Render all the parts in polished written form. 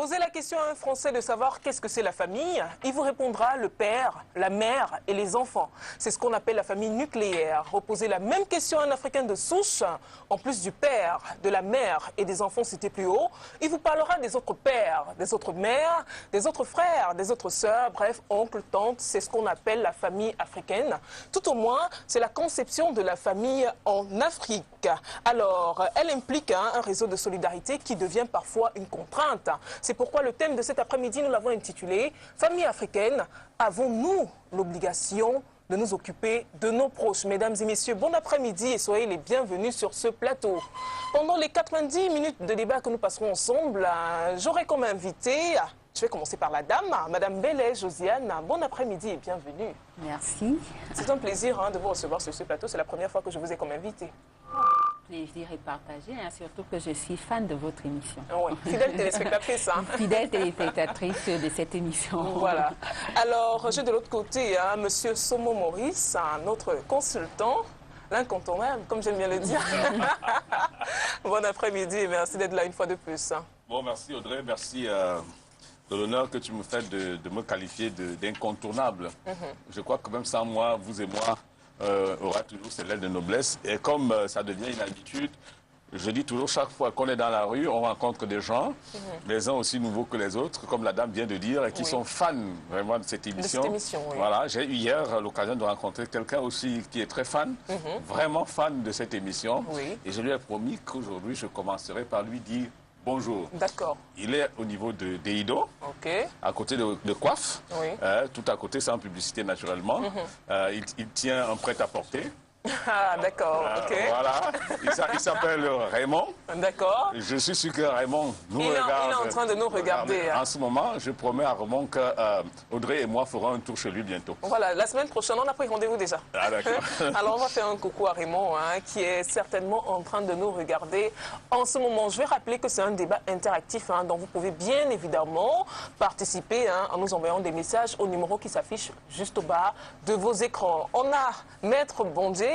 Posez la question à un Français de savoir qu'est-ce que c'est la famille. Il vous répondra le père, la mère et les enfants. C'est ce qu'on appelle la famille nucléaire. Reposez la même question à un Africain de souche. En plus du père, de la mère et des enfants cités plus haut, il vous parlera des autres pères, des autres mères, des autres frères, des autres sœurs, bref, oncles, tantes. C'est ce qu'on appelle la famille africaine. Tout au moins, c'est la conception de la famille en Afrique. Alors, elle implique un réseau de solidarité qui devient parfois une contrainte. C'est pourquoi le thème de cet après-midi, nous l'avons intitulé « Famille africaine, avons-nous l'obligation de nous occuper de nos proches ?» Mesdames et messieurs, bon après-midi et soyez les bienvenus sur ce plateau. Pendant les 90 minutes de débat que nous passerons ensemble, j'aurai comme invité, je vais commencer par la dame, Madame Bellet Josiane. Bon après-midi et bienvenue. Merci. C'est un plaisir de vous recevoir sur ce plateau. C'est la première fois que je vous ai comme invité. Plaisir est partagé, surtout que je suis fan de votre émission. Oui, fidèle téléspectatrice. Fidèle téléspectatrice de cette émission. Voilà. Alors, j'ai de l'autre côté Monsieur Somo Maurice, notre consultant, l'incontournable, comme j'aime bien le dire. Bon après-midi et merci d'être là une fois de plus. Bon, merci Audrey, merci de l'honneur que tu me fais de me qualifier d'incontournable. Je crois que même sans moi, vous et moi, aura toujours cette lettre de noblesse. Et comme ça devient une habitude, je dis toujours, chaque fois qu'on est dans la rue, on rencontre des gens, les uns aussi nouveaux que les autres, comme la dame vient de dire, et qui sont fans vraiment de cette émission. Oui. Voilà, j'ai eu hier l'occasion de rencontrer quelqu'un aussi qui est très fan, vraiment fan de cette émission. Oui. Et je lui ai promis qu'aujourd'hui, je commencerai par lui dire bonjour. D'accord. Il est au niveau de Deido, à côté de Coiffe, tout à côté, sans publicité naturellement. Il tient un prêt-à-porter. Ah, d'accord, Voilà, il s'appelle Raymond. D'accord. Je suis sûr que Raymond nous regarde. Il est en train de nous regarder. En ce moment, je promets à Raymond que Audrey et moi ferons un tour chez lui bientôt. Voilà, la semaine prochaine, on a pris rendez-vous déjà. Ah, d'accord. Alors, on va faire un coucou à Raymond, qui est certainement en train de nous regarder en ce moment. Je vais rappeler que c'est un débat interactif, dont vous pouvez bien évidemment participer en nous envoyant des messages au numéro qui s'affiche juste au bas de vos écrans. On a Maître Bondier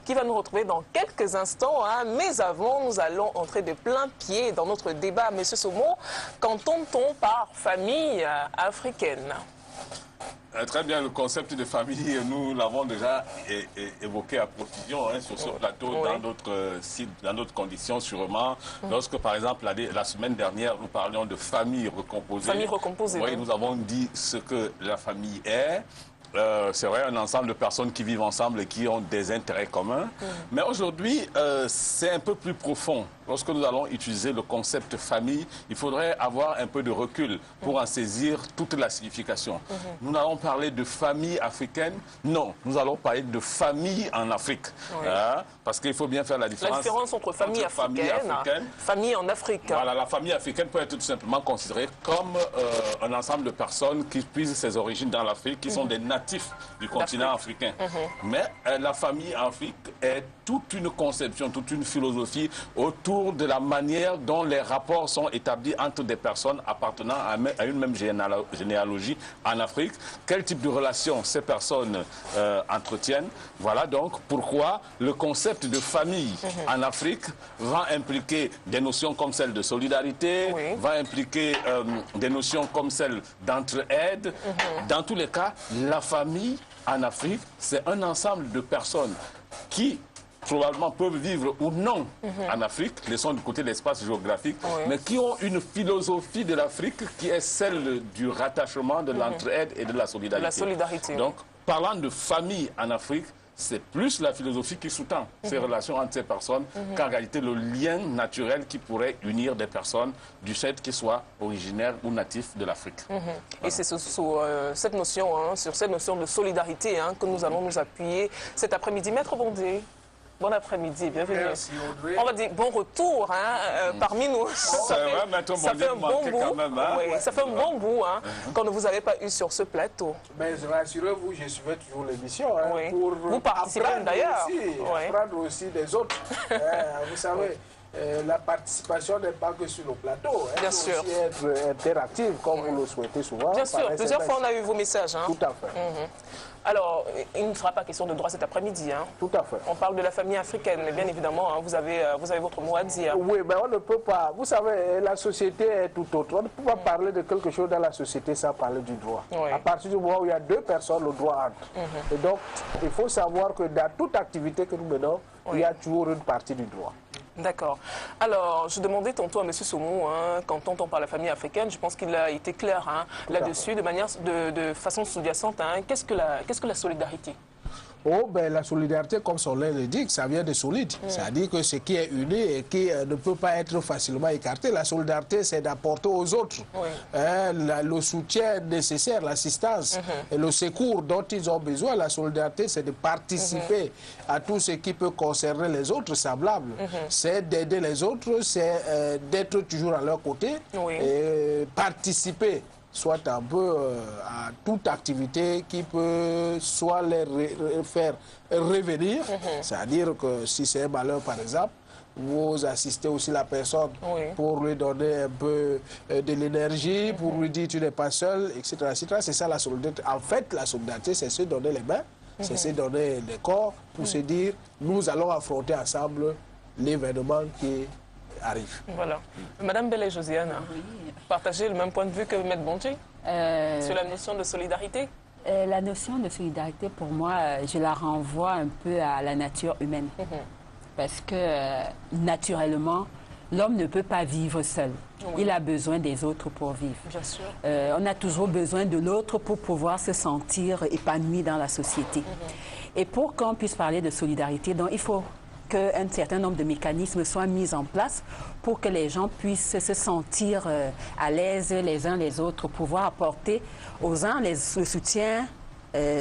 qui va nous retrouver dans quelques instants. Mais avant, nous allons entrer de plein pied dans notre débat. Monsieur Somo, qu'entend-on par famille africaine? Très bien, le concept de famille, nous l'avons déjà évoqué à profusion sur ce plateau, dans d'autres sites, dans d'autres conditions sûrement. Lorsque, par exemple, la semaine dernière, nous parlions de famille recomposée. Famille recomposée. Oui, nous avons dit ce que la famille est. C'est vrai, un ensemble de personnes qui vivent ensemble et qui ont des intérêts communs. Mais aujourd'hui, c'est un peu plus profond. Lorsque nous allons utiliser le concept famille, il faudrait avoir un peu de recul pour en saisir toute la signification. Nous allons parler de famille africaine. Non, nous allons parler de famille en Afrique. Parce qu'il faut bien faire la différence. La différence entre famille africaine, famille en Afrique. Voilà, la famille africaine peut être tout simplement considérée comme un ensemble de personnes qui puisent ses origines dans l'Afrique, qui sont des natifs du continent africain. Mais la famille en Afrique est toute une conception, toute une philosophie autour de la manière dont les rapports sont établis entre des personnes appartenant à une même généalogie en Afrique. Quel type de relations ces personnes entretiennent. Voilà donc pourquoi le concept de famille en Afrique va impliquer des notions comme celle de solidarité, va impliquer des notions comme celle d'entraide. Dans tous les cas, la famille en Afrique, c'est un ensemble de personnes qui probablement peuvent vivre ou non en Afrique, laissons du côté de l'espace géographique, mais qui ont une philosophie de l'Afrique qui est celle du rattachement, de l'entraide et de la solidarité. Donc, parlant de famille en Afrique, c'est plus la philosophie qui sous-tend ces relations entre ces personnes qu'en réalité le lien naturel qui pourrait unir des personnes du fait qu'ils soient originaires ou natifs de l'Afrique. Voilà. Et c'est sur cette notion, sur cette notion de solidarité que nous allons nous appuyer cet après-midi. Maître Bondier. Bon après-midi, bienvenue. Merci Audrey. On va dire bon retour parmi nous. Ça fait un bon bout. Ça fait un bon bout qu'on ne vous avait pas eu sur ce plateau. Mais rassurez-vous, je suivais toujours l'émission pour vous participez d'ailleurs. Apprendre aussi des autres. Vous savez, la participation n'est pas que sur le plateau. Elle Bien peut sûr. aussi être interactive, comme vous le souhaitez souvent. Bien sûr, par plusieurs SMS. fois on a eu vos messages. Hein. Tout à fait. Alors, il ne sera pas question de droit cet après-midi. Hein. Tout à fait. On parle de la famille africaine, mais bien évidemment, hein, vous avez votre mot à dire. Oui, mais on ne peut pas. Vous savez, la société est tout autre. On ne peut pas parler de quelque chose dans la société sans parler du droit. Oui. À partir du moment où il y a deux personnes, le droit entre. Et donc, il faut savoir que dans toute activité que nous menons, il y a toujours une partie du droit. D'accord. Alors, je demandais tantôt à M. Soumou, hein, quand on entend par la famille africaine, je pense qu'il a été clair hein, là-dessus, de façon sous-jacente. Hein. Qu'est-ce que la solidarité? Oh, ben, la solidarité, comme son nom le dit, ça vient de solide. C'est-à-dire que ce qui est uni et qui ne peut pas être facilement écarté, la solidarité, c'est d'apporter aux autres le soutien nécessaire, l'assistance et le secours dont ils ont besoin. La solidarité, c'est de participer à tout ce qui peut concerner les autres semblables. C'est d'aider les autres, c'est d'être toujours à leur côté et participer soit un peu à toute activité qui peut soit les faire revenir, c'est-à-dire que si c'est un malheur par exemple, vous assistez aussi la personne pour lui donner un peu de l'énergie, pour lui dire tu n'es pas seul, etc. C'est ça la solidarité. En fait, la solidarité, c'est se donner les mains, c'est se donner les corps pour se dire nous allons affronter ensemble l'événement qui arrive. Voilà. Madame Bellé Josiane, partagez le même point de vue que Maître Bondji sur la notion de solidarité? La notion de solidarité, pour moi, je la renvoie un peu à la nature humaine. Parce que, naturellement, l'homme ne peut pas vivre seul. Il a besoin des autres pour vivre. Bien sûr. On a toujours besoin de l'autre pour pouvoir se sentir épanoui dans la société. Et pour qu'on puisse parler de solidarité, donc, il faut qu'un certain nombre de mécanismes soient mis en place pour que les gens puissent se sentir à l'aise les uns les autres, pouvoir apporter aux uns le soutien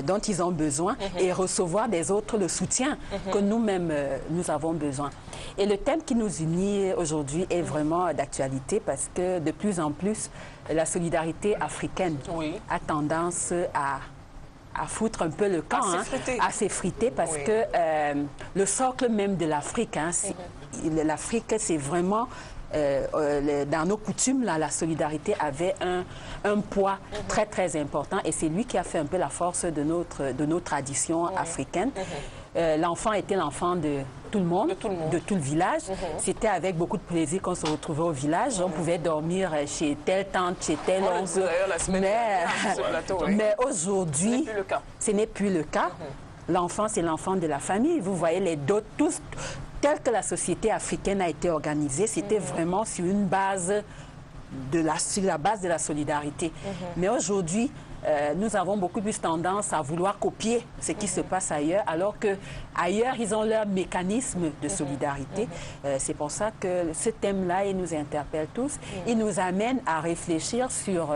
dont ils ont besoin et recevoir des autres le soutien que nous-mêmes nous avons besoin. Et le thème qui nous unit aujourd'hui est vraiment d'actualité parce que de plus en plus, la africaine a tendance à foutre un peu le camp, à s'effriter parce que le socle même de l'Afrique, l'Afrique c'est vraiment, dans nos coutumes, là, la solidarité avait un poids très très important et c'est lui qui a fait un peu la force de nos traditions africaines. L'enfant était l'enfant de tout le monde, de tout le village. C'était avec beaucoup de plaisir qu'on se retrouvait au village. On pouvait dormir chez telle tante, chez telle oncle. Mais aujourd'hui, ce n'est plus le cas. L'enfant, c'est l'enfant de la famille. Vous voyez les dots, tous, tel que la société africaine a été organisée, c'était vraiment sur une base sur la base de la solidarité. Mais aujourd'hui, nous avons beaucoup plus tendance à vouloir copier ce qui se passe ailleurs, alors qu'ailleurs, ils ont leur mécanisme de solidarité. C'est pour ça que ce thème-là, il nous interpelle tous. Il nous amène à réfléchir sur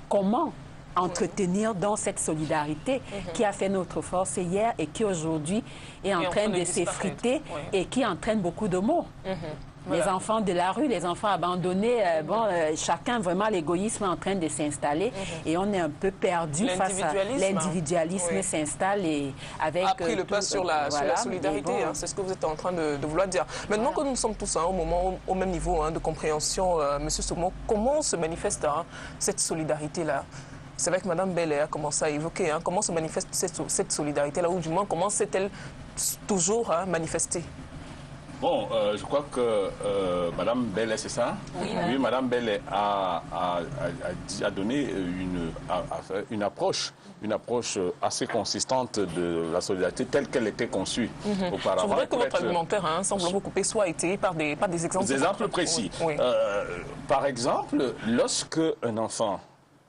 comment entretenir dans cette solidarité qui a fait notre force hier et qui aujourd'hui est en train de s'effriter et qui entraîne beaucoup de maux. Les enfants de la rue, les enfants abandonnés, chacun, vraiment, l'égoïsme est en train de s'installer et on est un peu perdu face à l'individualisme s'installe et avec... A pris le pas sur la solidarité, c'est ce que vous êtes en train de vouloir dire. Maintenant que nous sommes tous au même niveau de compréhension, M. Soumou, comment se manifeste cette solidarité-là? C'est vrai que Mme Bellé a commencé à évoquer comment se manifeste cette solidarité-là, ou du moins comment s'est-elle toujours manifestée? Bon, je crois que Mme Bellé, c'est ça? Oui, Mme Bellé a donné une approche assez consistante de la solidarité telle qu'elle était conçue auparavant. Je voudrais que votre argumentaire, sans vouloir vous couper, soit étayé par des exemples. Des exemples précis. Oui. Par exemple, lorsque un enfant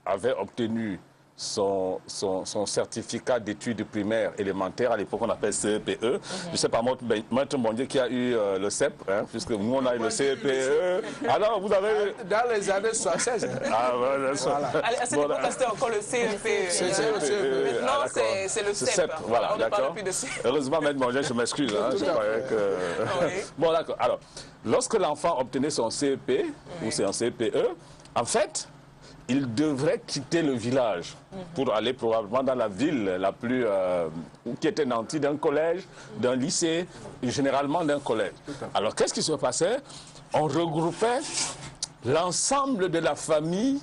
avait obtenu son certificat d'études primaires élémentaires, à l'époque on appelle CEPE. Je ne sais pas, Maître Bondji qui a eu le CEP, puisque nous on a eu le CEPE. Alors vous avez... Dans les années 76. Ah, voilà. À cette époque, c'était encore le CEP. Maintenant, c'est le CEP. Voilà, d'accord. Heureusement, Maître Bondji, je m'excuse. Je croyais que... Bon, d'accord. Alors, lorsque l'enfant obtenait son CEP, ou c'est un CPE, en fait, il devrait quitter le village pour aller probablement dans la ville la plus... qui était nantie d'un collège, d'un lycée, généralement d'un collège. Alors qu'est-ce qui se passait? On regroupait l'ensemble de la famille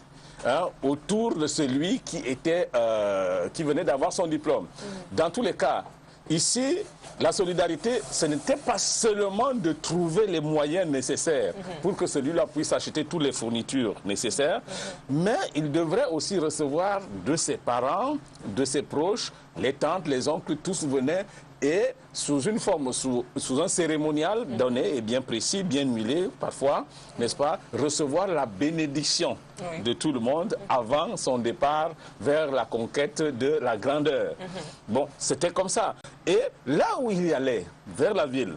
autour de celui qui venait d'avoir son diplôme. Dans tous les cas, ici, la solidarité, ce n'était pas seulement de trouver les moyens nécessaires pour que celui-là puisse acheter toutes les fournitures nécessaires, mais il devrait aussi recevoir de ses parents, de ses proches, les tantes, les oncles, tous venaient et sous une forme, sous un cérémonial donné et bien précis, bien huilé parfois, n'est-ce pas, recevoir la bénédiction de tout le monde avant son départ vers la conquête de la grandeur. Bon, c'était comme ça. Et là où il y allait, vers la ville,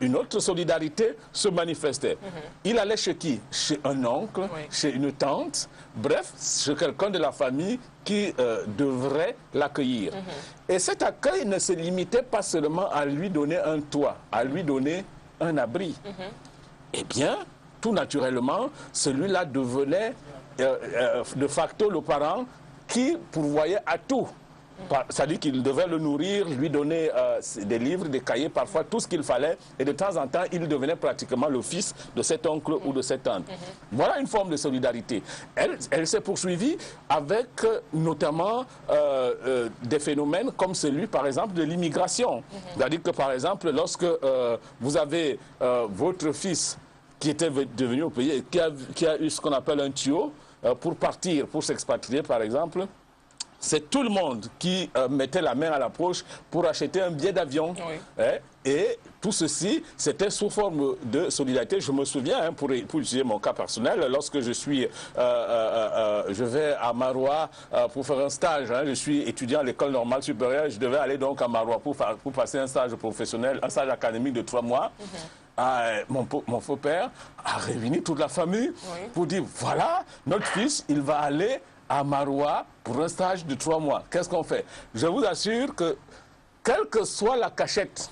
une autre solidarité se manifestait. Il allait chez qui? Chez un oncle, chez une tante, bref, chez quelqu'un de la famille qui devrait l'accueillir. Et cet accueil ne se limitait pas seulement à lui donner un toit, à lui donner un abri. Eh bien, tout naturellement, celui-là devenait de facto le parent qui pourvoyait à tout. C'est-à-dire qu'il devait le nourrir, lui donner des livres, des cahiers, parfois tout ce qu'il fallait. Et de temps en temps, il devenait pratiquement le fils de cet oncle ou de cette tante. Voilà une forme de solidarité. Elle s'est poursuivie avec notamment des phénomènes comme celui, par exemple, de l'immigration. C'est-à-dire que, par exemple, lorsque vous avez votre fils qui était devenu au pays et qui a eu ce qu'on appelle un tuyau pour partir, pour s'expatrier, par exemple, c'est tout le monde qui mettait la main à la poche pour acheter un billet d'avion. Et tout ceci, c'était sous forme de solidarité. Je me souviens, pour utiliser mon cas personnel, lorsque je vais à Maroua pour faire un stage. Je suis étudiant à l'école normale supérieure. Je devais aller donc à Maroua pour passer un stage professionnel, un stage académique de 3 mois. Mon faux père a réuni toute la famille pour dire, voilà, notre fils, il va aller à Maroua pour un stage de 3 mois. Qu'est-ce qu'on fait? Je vous assure que, quelle que soit la cachette,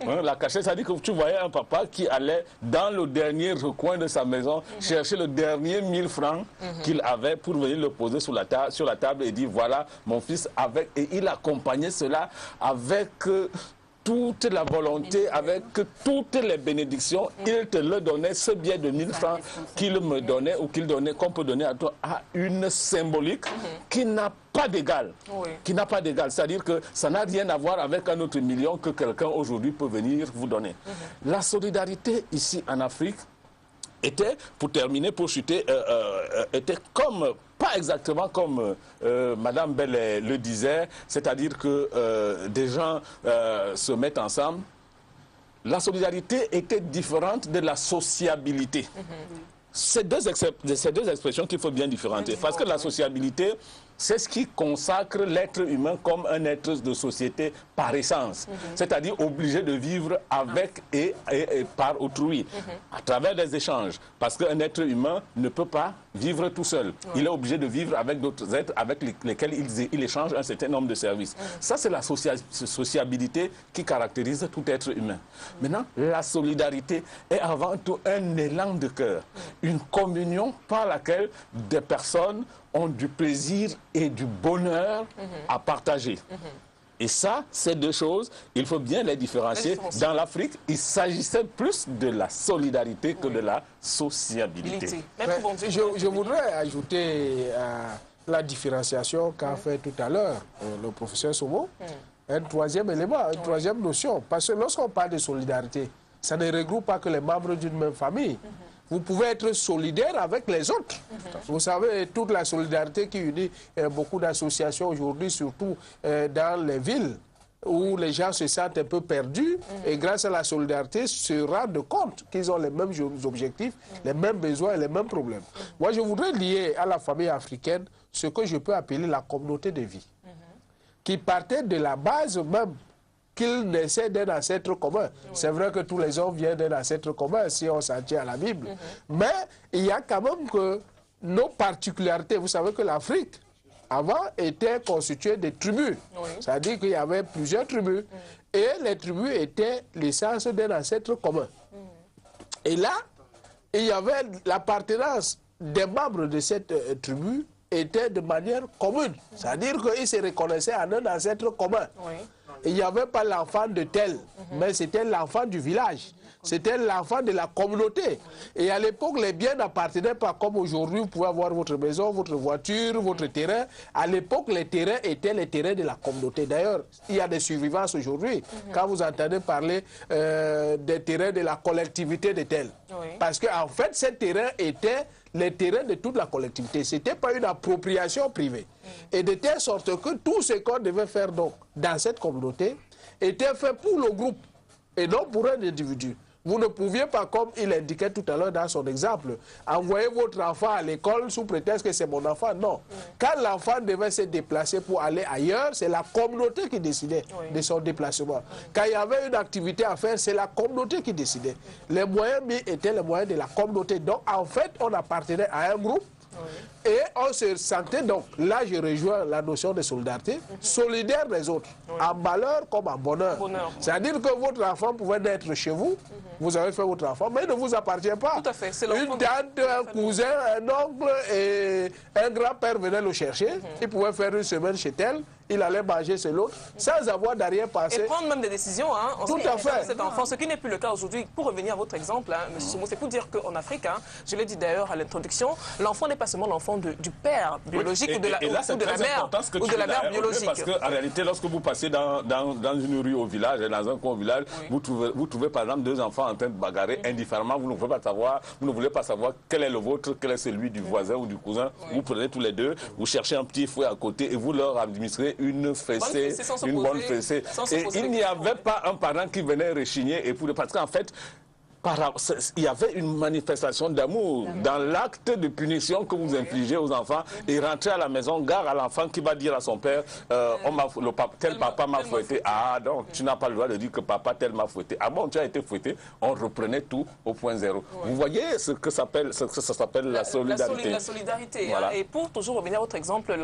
la cachette, c'est-à-dire que tu voyais un papa qui allait dans le dernier recoin de sa maison chercher le dernier 1000 francs qu'il avait pour venir le poser sur la table et dire, voilà, mon fils, et il accompagnait cela avec... toute la volonté, avec toutes les bénédictions, il te le donnait, ce billet de 1000 francs qu'il me donnait ou qu'on peut donner à toi, a une symbolique qui n'a pas d'égal. Qui n'a pas d'égal. C'est-à-dire que ça n'a rien à voir avec un autre million que quelqu'un aujourd'hui peut venir vous donner. La solidarité ici en Afrique était, pour terminer, pour chuter, était comme... Pas exactement comme Madame Bell le disait, c'est-à-dire que des gens se mettent ensemble. La solidarité était différente de la sociabilité. C'est deux expressions qu'il faut bien différencier. Parce que la sociabilité, c'est ce qui consacre l'être humain comme un être de société par essence. C'est-à-dire obligé de vivre avec et par autrui, à travers des échanges. Parce qu'un être humain ne peut pas vivre tout seul. Il est obligé de vivre avec d'autres êtres avec lesquels il échange un certain nombre de services. Ça, c'est la sociabilité qui caractérise tout être humain. Maintenant, la solidarité est avant tout un élan de cœur, une communion par laquelle des personnes ont du plaisir et du bonheur à partager. Et ça, ces deux choses, il faut bien les différencier. Dans l'Afrique, il s'agissait plus de la solidarité que de la sociabilité. Je voudrais ajouter la différenciation qu'a fait tout à l'heure le professeur Somo, un troisième élément, une troisième notion. Parce que lorsqu'on parle de solidarité, ça ne regroupe pas que les membres d'une même famille. Vous pouvez être solidaire avec les autres. Vous savez, toute la solidarité qui unit beaucoup d'associations aujourd'hui, surtout dans les villes, où les gens se sentent un peu perdus, et grâce à la solidarité, se rendent compte qu'ils ont les mêmes objectifs, les mêmes besoins et les mêmes problèmes. Moi, je voudrais lier à la famille africaine ce que je peux appeler la communauté de vie, qui partait de la base même qu'il naissait d'un ancêtre commun. C'est vrai que tous les hommes viennent d'un ancêtre commun, si on s'en tient à la Bible. Mais il y a quand même que nos particularités. Vous savez que l'Afrique, avant, était constituée de tribus. C'est-à-dire qu'il y avait plusieurs tribus. Et les tribus étaient l'essence d'un ancêtre commun. Et là, il y avait l'appartenance des membres de cette tribu était de manière commune. C'est-à-dire qu'ils se reconnaissaient en un ancêtre commun. Oui. Il n'y avait pas l'enfant de tel, mais c'était l'enfant du village. C'était l'enfant de la communauté. Et à l'époque, les biens n'appartenaient pas comme aujourd'hui. Vous pouvez avoir votre maison, votre voiture, votre terrain. À l'époque, les terrains étaient les terrains de la communauté. D'ailleurs, il y a des survivances aujourd'hui. Quand vous entendez parler des terrains de la collectivité de tel. Oui. Parce qu'en fait, ces terrains étaient les terrains de toute la collectivité. Ce n'était pas une appropriation privée. Et de telle sorte que tout ce qu'on devait faire donc dans cette communauté était fait pour le groupe et non pour un individu. Vous ne pouviez pas, comme il indiquait tout à l'heure dans son exemple, envoyer votre enfant à l'école sous prétexte que c'est mon enfant. Non. Quand l'enfant devait se déplacer pour aller ailleurs, c'est la communauté qui décidait de son déplacement. Quand il y avait une activité à faire, c'est la communauté qui décidait. Les moyens mis étaient les moyens de la communauté. Donc, en fait, on appartenait à un groupe. Et on se sentait donc, là je rejoins la notion de solidarité, solidaire des autres, en malheur comme en bonheur. C'est-à-dire que votre enfant pouvait naître chez vous, vous avez fait votre enfant, mais il ne vous appartient pas. Tout à fait. Une tante, un cousin, un oncle et un grand-père venaient le chercher, il pouvait faire une semaine chez tel, il allait manger chez l'autre, sans avoir d'arrière-pensée. Et prendre même des décisions, hein, Tout à fait. Cet enfant, ce qui n'est plus le cas aujourd'hui. Pour revenir à votre exemple, hein, M. Somo, c'est pour dire qu'en Afrique, hein, je l'ai dit d'ailleurs à l'introduction, l'enfant n'est pas seulement l'enfant du père biologique ou de la, ou de la mère biologique. Parce qu'en réalité, lorsque vous passez dans une rue au village, dans un coin au village, vous trouvez par exemple deux enfants en train de bagarrer indifféremment, vous ne voulez pas savoir quel est le vôtre, quel est celui du voisin ou du cousin. Vous prenez tous les deux, vous cherchez un petit fouet à côté et vous leur administrez une fessée, une bonne fessée. Et il n'y avait pas un parent qui venait rechigner et parce qu'en fait, il y avait une manifestation d'amour dans l'acte de punition que vous infligez aux enfants et rentrer à la maison, gare à l'enfant qui va dire à son père tel papa m'a fouetté. Ah donc tu n'as pas le droit de dire que papa tel m'a fouetté. Ah bon, tu as été fouetté. On reprenait tout au point zéro. Vous voyez ce que ça s'appelle la solidarité. La solidarité. Voilà. Hein. Et pour toujours revenir à votre exemple,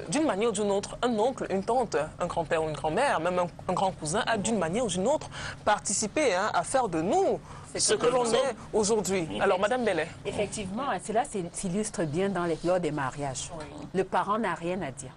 d'une manière ou d'une autre, un oncle, une tante, un grand-père ou une grand-mère, même un grand cousin a d'une manière ou d'une autre participé à faire de nous ce que l'on est aujourd'hui. Alors, Madame Bellet. Effectivement, cela s'illustre bien lors des mariages. Oui. Le parent n'a rien à dire.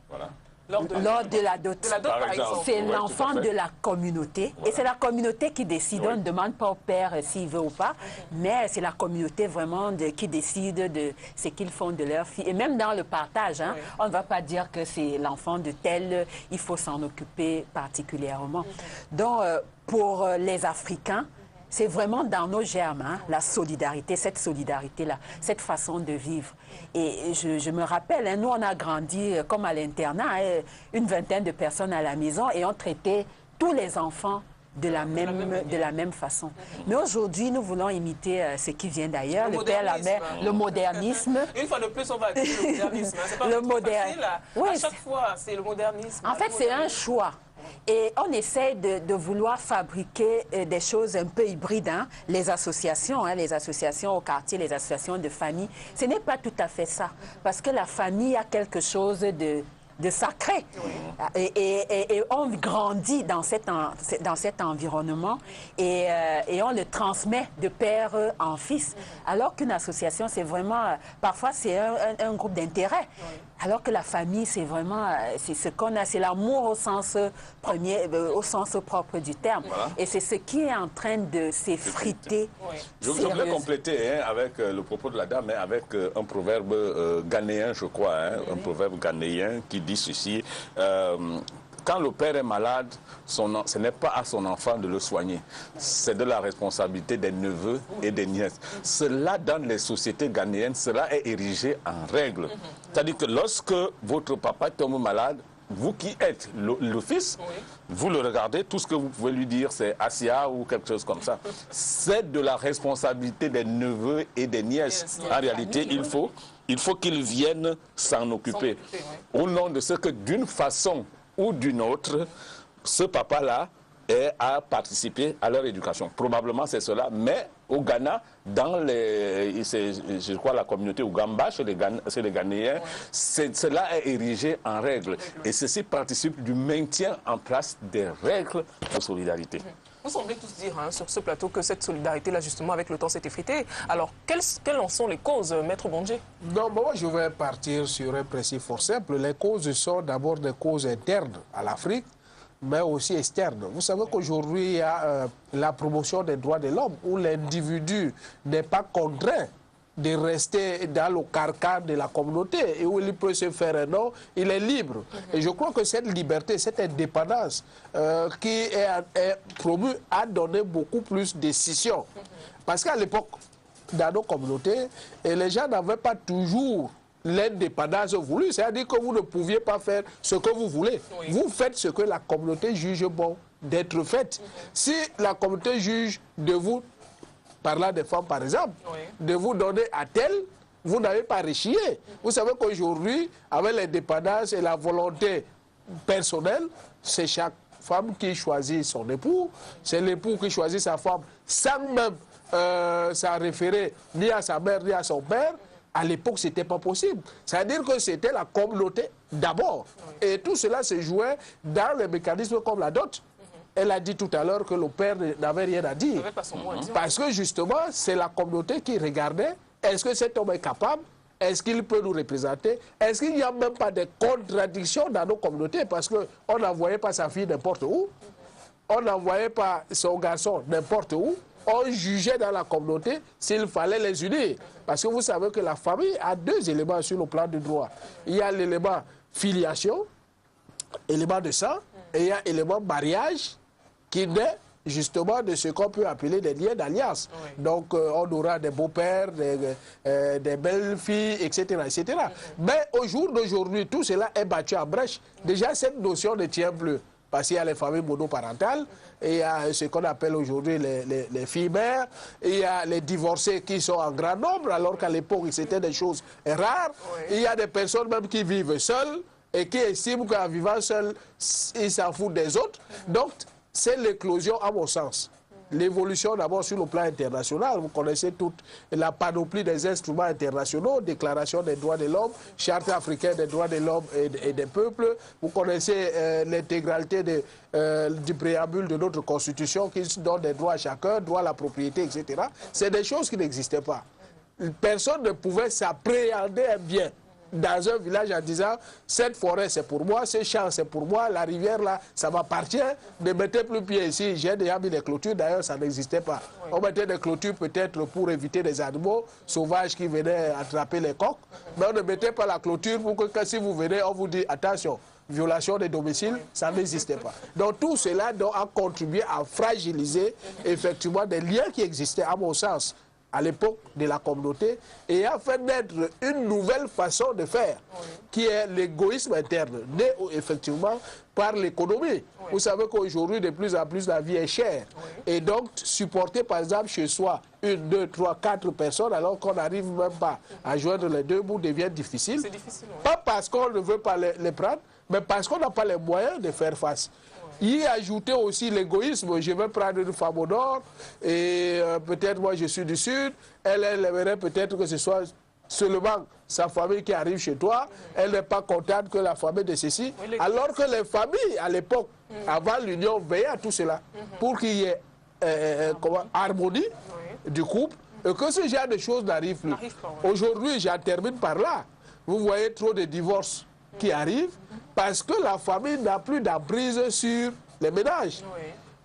Voilà. Lors de la dot. Par exemple. C'est l'enfant de la communauté. Voilà. Et c'est la communauté qui décide. On ne demande pas au père s'il veut ou pas, mais c'est la communauté vraiment qui décide de ce qu'ils font de leur fille. Et même dans le partage, hein, on ne va pas dire que c'est l'enfant de tel, il faut s'en occuper particulièrement. Donc, pour les Africains, c'est vraiment dans nos germes, hein, la solidarité, cette solidarité-là, cette façon de vivre. Et je me rappelle, hein, nous, on a grandi comme à l'internat, hein, une vingtaine de personnes à la maison et on traitait tous les enfants de la même façon. Mais aujourd'hui, nous voulons imiter ce qui vient d'ailleurs, le père, la mère, le modernisme. Une fois de plus, on va accuser le modernisme. C'est pas facile. Oui, à chaque fois, c'est le modernisme. En fait, c'est un choix. Et on essaie de vouloir fabriquer des choses un peu hybrides. Hein. Les associations au quartier, les associations de famille, ce n'est pas tout à fait ça. Parce que la famille a quelque chose de sacré. Et on grandit dans cet environnement et on le transmet de père en fils. Alors qu'une association, c'est vraiment, parfois c'est un groupe d'intérêt. Alors que la famille, c'est vraiment, c'est ce qu'on a, c'est l'amour au sens premier, au sens propre du terme. Voilà. Et c'est ce qui est en train de s'effriter. Je voulais compléter avec le propos de la dame, avec un proverbe ghanéen, je crois, un proverbe ghanéen qui dit ceci. Quand le père est malade, ce n'est pas à son enfant de le soigner. C'est de la responsabilité des neveux et des nièces. Cela, dans les sociétés ghanéennes, cela est érigé en règle. C'est-à-dire que lorsque votre papa tombe malade, vous qui êtes le fils, vous le regardez, tout ce que vous pouvez lui dire, c'est Asia ou quelque chose comme ça. C'est de la responsabilité des neveux et des nièces. En réalité, il faut qu'ils viennent s'en occuper. Au nom de ce que, d'une façon ou d'une autre, ce papa-là a participé à leur éducation. Probablement c'est cela, mais au Ghana, je crois la communauté Ougamba, chez les Ghanéens, cela est érigé en règle. Et ceci participe du maintien en place des règles de solidarité. Vous semblez tous dire sur ce plateau que cette solidarité-là, justement, avec le temps, s'est effritée. Alors, quelles en sont les causes, Maître Bondje? Non, moi, je vais partir sur un principe fort simple. Les causes sont d'abord des causes internes à l'Afrique, mais aussi externes. Vous savez qu'aujourd'hui, il y a la promotion des droits de l'homme, où l'individu n'est pas contraint de rester dans le carcan de la communauté et où il peut se faire un nom, il est libre. Et je crois que cette liberté, cette indépendance qui est promue a donné beaucoup plus de décisions. Parce qu'à l'époque, dans nos communautés, les gens n'avaient pas toujours l'indépendance voulue. C'est-à-dire que vous ne pouviez pas faire ce que vous voulez. Oui. Vous faites ce que la communauté juge bon d'être fait. Si la communauté juge de vous, parlant des femmes par exemple, de vous donner à tel, vous n'avez pas réchillé. Vous savez qu'aujourd'hui, avec l'indépendance et la volonté personnelle, c'est chaque femme qui choisit son époux, c'est l'époux qui choisit sa femme sans même s'en référer ni à sa mère ni à son père. À l'époque, ce n'était pas possible. C'est-à-dire que c'était la communauté d'abord. Et tout cela se jouait dans les mécanismes comme la dot. Elle a dit tout à l'heure que le père n'avait rien à dire. Parce que justement, c'est la communauté qui regardait. Est-ce que cet homme est capable? Est-ce qu'il peut nous représenter? Est-ce qu'il n'y a même pas de contradictions dans nos communautés? Parce qu'on n'envoyait pas sa fille n'importe où. On n'envoyait pas son garçon n'importe où. On jugeait dans la communauté s'il fallait les unir. Parce que vous savez que la famille a deux éléments sur le plan du droit. Il y a l'élément filiation, élément de sang, et il y a l'élément mariage, qui naît justement de ce qu'on peut appeler des liens d'alliance. Donc on aura des beaux-pères, des belles-filles, etc. etc. Mais au jour d'aujourd'hui, tout cela est battu en brèche. Déjà, cette notion ne tient plus. Parce qu'il y a les familles monoparentales, et il y a ce qu'on appelle aujourd'hui les filles-mères, il y a les divorcés qui sont en grand nombre, alors qu'à l'époque, c'était des choses rares. Il y a des personnes même qui vivent seules, et qui estiment qu'en vivant seul, ils s'en foutent des autres. Donc, c'est l'éclosion à mon sens. L'évolution d'abord sur le plan international. Vous connaissez toute la panoplie des instruments internationaux, Déclaration des droits de l'homme, Charte africaine des droits de l'homme et des peuples. Vous connaissez l'intégralité du préambule de notre Constitution qui donne des droits à chacun, droit à la propriété, etc. C'est des choses qui n'existaient pas. Personne ne pouvait s'appréhender un bien dans un village en disant cette forêt c'est pour moi, ce champ c'est pour moi, la rivière là ça m'appartient, ne mettez plus pied ici. J'ai déjà mis des clôtures, d'ailleurs ça n'existait pas. On mettait des clôtures peut-être pour éviter des animaux sauvages qui venaient attraper les coqs, mais on ne mettait pas la clôture pour que si vous venez on vous dit attention, violation des domiciles, ça n'existait pas. Donc tout cela a contribué à fragiliser effectivement des liens qui existaient à mon sens à l'époque de la communauté et a fait naître une nouvelle façon de faire, qui est l'égoïsme interne, né effectivement par l'économie. Vous savez qu'aujourd'hui, de plus en plus, la vie est chère. Et donc, supporter, par exemple, chez soi, 1, 2, 3, 4 personnes, alors qu'on n'arrive même pas à joindre les deux bouts, devient difficile. C'est difficile, pas parce qu'on ne veut pas les prendre, mais parce qu'on n'a pas les moyens de faire face. Y ajouter aussi l'égoïsme. Je vais prendre une femme au nord et peut-être moi je suis du sud. Elle aimerait peut-être que ce soit seulement sa famille qui arrive chez toi. Elle n'est pas contente que la famille de ceci. Alors que les familles à l'époque, avant l'union, veillaient à tout cela pour qu'il y ait harmonie du couple et que ce genre de choses n'arrive plus. Aujourd'hui, j'en termine par là. Vous voyez trop de divorces qui arrivent parce que la famille n'a plus d'emprise sur les ménages.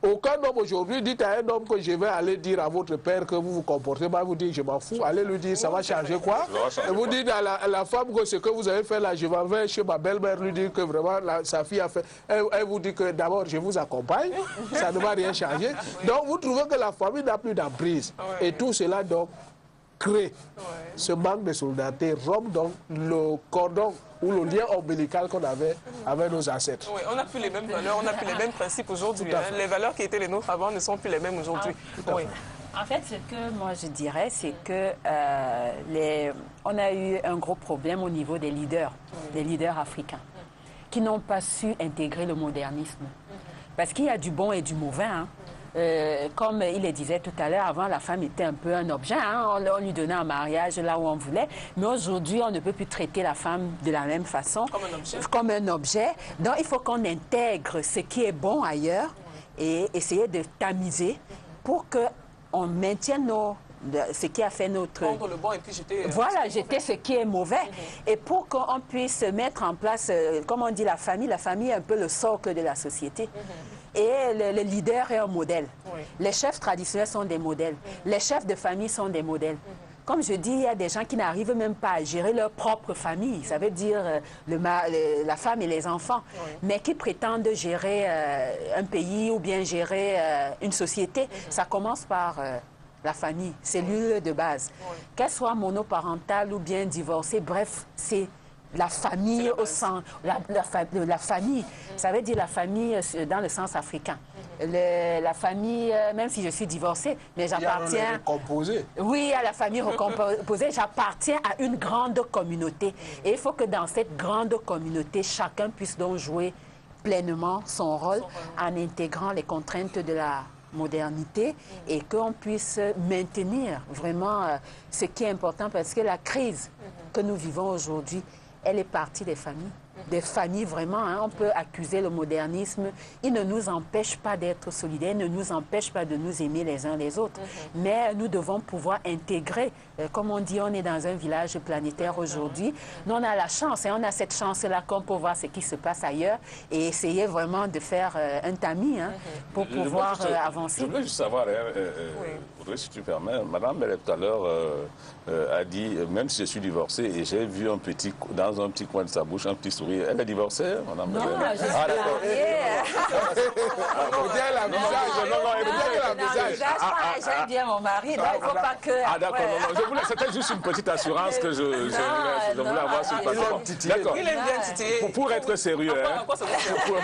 Aucun homme aujourd'hui dit à un homme que je vais aller dire à votre père que vous vous comportez mal, vous dites je m'en fous, allez lui dire ça va changer quoi. Et vous dites à la femme que ce que vous avez fait là, je m'en vais chez ma belle-mère lui dire que vraiment sa fille a fait. Elle vous dit que d'abord je vous accompagne, ça ne va rien changer. Donc vous trouvez que la famille n'a plus d'emprise. Et tout cela donc crée ce manque de solidarité, rompt donc le cordon ou le lien ombilical qu'on avait avec nos ancêtres. Oui, on n'a plus les mêmes valeurs, on n'a plus les mêmes principes aujourd'hui. Les valeurs qui étaient les nôtres avant ne sont plus les mêmes aujourd'hui. En fait, ce que moi je dirais, c'est que on a eu un gros problème au niveau des leaders africains, qui n'ont pas su intégrer le modernisme. Parce qu'il y a du bon et du mauvais. Hein. Comme il le disait tout à l'heure, avant la femme était un peu un objet, hein, on lui donnait un mariage là où on voulait, mais aujourd'hui on ne peut plus traiter la femme de la même façon, comme un objet. Donc il faut qu'on intègre ce qui est bon ailleurs et essayer de tamiser pour qu'on maintienne ce qui a fait notre... Prendre le bon et puis jeter... Voilà, jeter ce qui est mauvais. Et pour qu'on puisse mettre en place, comme on dit, la famille est un peu le socle de la société. Et le leader est un modèle. Oui. Les chefs traditionnels sont des modèles. Les chefs de famille sont des modèles. Comme je dis, il y a des gens qui n'arrivent même pas à gérer leur propre famille. Ça veut dire la femme et les enfants. Oui. Mais qui prétendent gérer un pays ou bien gérer une société. Ça commence par... la famille, cellule de base. Oui. Qu'elle soit monoparentale ou bien divorcée, bref, c'est la famille au sens... La famille, ça veut dire la famille dans le sens africain. La famille, même si je suis divorcée, mais j'appartiens... Composé. Oui, à la famille recomposée, j'appartiens à une grande communauté. Et il faut que dans cette grande communauté, chacun puisse donc jouer pleinement son rôle en intégrant les contraintes de la modernité et qu'on puisse maintenir vraiment ce qui est important parce que la crise que nous vivons aujourd'hui, elle est partie des familles. Des familles, vraiment, hein, on peut accuser le modernisme. Il ne nous empêche pas d'être solidaires, il ne nous empêche pas de nous aimer les uns les autres. Mais nous devons pouvoir intégrer, comme on dit, on est dans un village planétaire aujourd'hui. Nous, on a la chance, et on a cette chance-là qu'on peut voir ce qui se passe ailleurs et essayer vraiment de faire un tamis hein, pour pouvoir avancer. Je voulais juste savoir, si tu permets, Madame Bellet tout à l'heure a dit, même si je suis divorcée et j'ai vu dans un petit coin de sa bouche, un petit sourire. Elle est divorcée, Madame Bellet? Non, je suis mariée. J'aime bien mon mari, donc il ne faut pas que... Ah d'accord, non, c'était juste une petite assurance que je voulais avoir sur le plateau. D'accord. Il aime bien titiller. Pour être sérieux. À quoi ça va servir?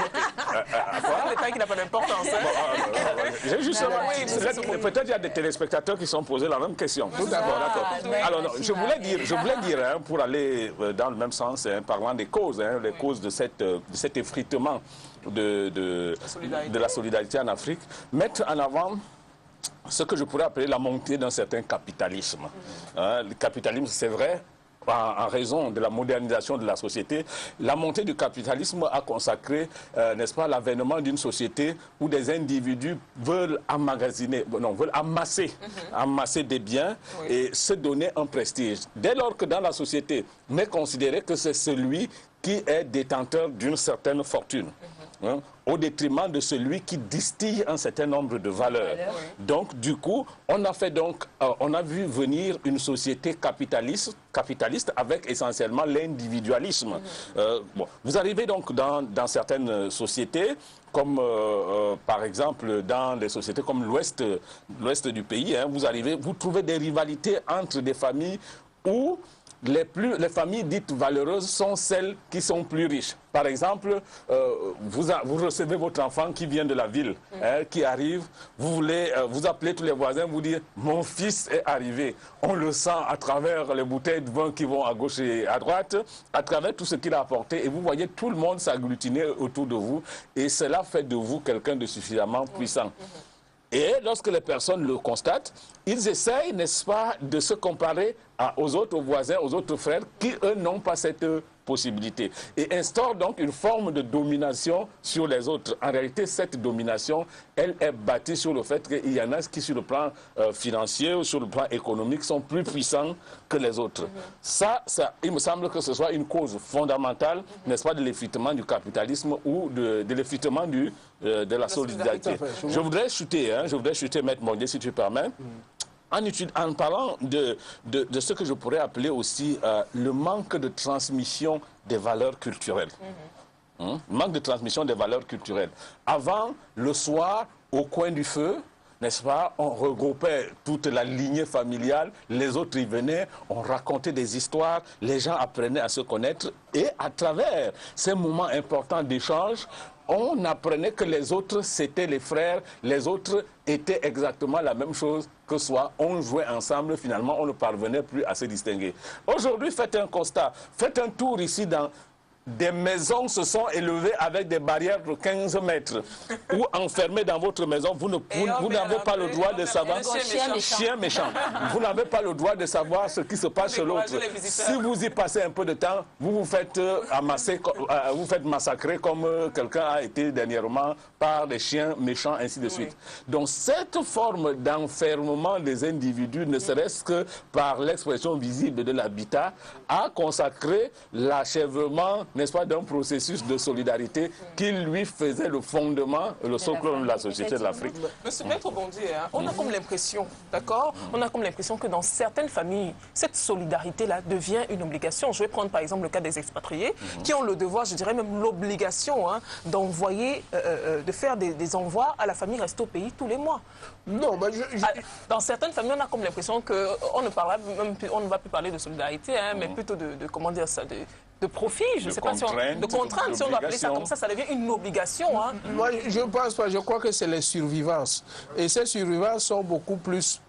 Un détail qui n'a pas d'importance. J'ai juste peut-être il y a des téléspectateurs qui sont posés la même question. Tout d'abord, d'accord. Alors, je voulais dire, hein, pour aller dans le même sens, hein, parlant des causes, hein, les causes de cet effritement de la solidarité en Afrique, mettre en avant ce que je pourrais appeler la montée d'un certain capitalisme. Hein, le capitalisme, c'est vrai, en raison de la modernisation de la société, la montée du capitalisme a consacré, n'est-ce pas, l'avènement d'une société où des individus veulent amasser des biens et se donner un prestige. Dès lors que dans la société, on est considéré que c'est celui qui est détenteur d'une certaine fortune. Hein, au détriment de celui qui distille un certain nombre de valeurs. Donc, du coup, on a vu venir une société capitaliste avec essentiellement l'individualisme. Vous arrivez donc dans certaines sociétés, comme par exemple dans des sociétés comme l'ouest du pays, hein, vous trouvez des rivalités entre des familles où les familles dites valeureuses sont celles qui sont plus riches. Par exemple, vous recevez votre enfant qui vient de la ville, hein, qui arrive, vous appelez tous les voisins, vous dites « mon fils est arrivé ». On le sent à travers les bouteilles de vin qui vont à gauche et à droite, à travers tout ce qu'il a apporté. Et vous voyez tout le monde s'agglutiner autour de vous. Et cela fait de vous quelqu'un de suffisamment puissant. Et lorsque les personnes le constatent, ils essayent, n'est-ce pas, de se comparer aux autres voisins, aux autres frères qui, eux, n'ont pas cette possibilité. Et instaurent donc une forme de domination sur les autres. En réalité, cette domination, elle est bâtie sur le fait qu'il y en a qui, sur le plan financier ou sur le plan économique, sont plus puissants que les autres. Ça, il me semble que ce soit une cause fondamentale, n'est-ce pas, de l'effritement du capitalisme ou de l'effritement de la solidarité. Je voudrais chuter, Maître Mondier, si tu permets. En parlant de ce que je pourrais appeler aussi le manque de transmission des valeurs culturelles. Manque de transmission des valeurs culturelles. Avant, le soir, au coin du feu, n'est-ce pas, on regroupait toute la lignée familiale, les autres y venaient, on racontait des histoires, les gens apprenaient à se connaître et à travers ces moments importants d'échange, on apprenait que les autres, c'était les frères, les autres étaient exactement la même chose que soi. On jouait ensemble, finalement, on ne parvenait plus à se distinguer. Aujourd'hui, faites un constat, faites un tour ici dans des maisons se sont élevées avec des barrières de 15 mètres. Ou enfermés dans votre maison, vous n'avez pas le droit de savoir... Chien méchant. Vous n'avez pas le droit de savoir ce qui se passe chez l'autre. Si vous y passez un peu de temps, vous vous faites massacrer comme quelqu'un a été dernièrement par des chiens méchants, ainsi de suite. Donc cette forme d'enfermement des individus, ne serait-ce que par l'expression visible de l'habitat, a consacré l'achèvement, n'est-ce pas, d'un processus de solidarité qui lui faisait le fondement, le socle de la société de l'Afrique. Monsieur Maître Bondier, hein, on a comme l'impression, d'accord, on a comme l'impression que dans certaines familles, cette solidarité-là devient une obligation. Je vais prendre par exemple le cas des expatriés qui ont le devoir, je dirais même l'obligation, hein, d'envoyer, de faire des envois à la famille restée au pays tous les mois. Non, mais dans certaines familles, on a comme l'impression qu'on ne parlera même plus, on ne va plus parler de solidarité, hein, mais plutôt de comment dire ça, de profit, je ne sais pas si de contrainte, si on doit appeler ça comme ça devient une obligation. Hein. Moi, je ne pense pas, je crois que c'est les survivances. Et ces survivances sont beaucoup plus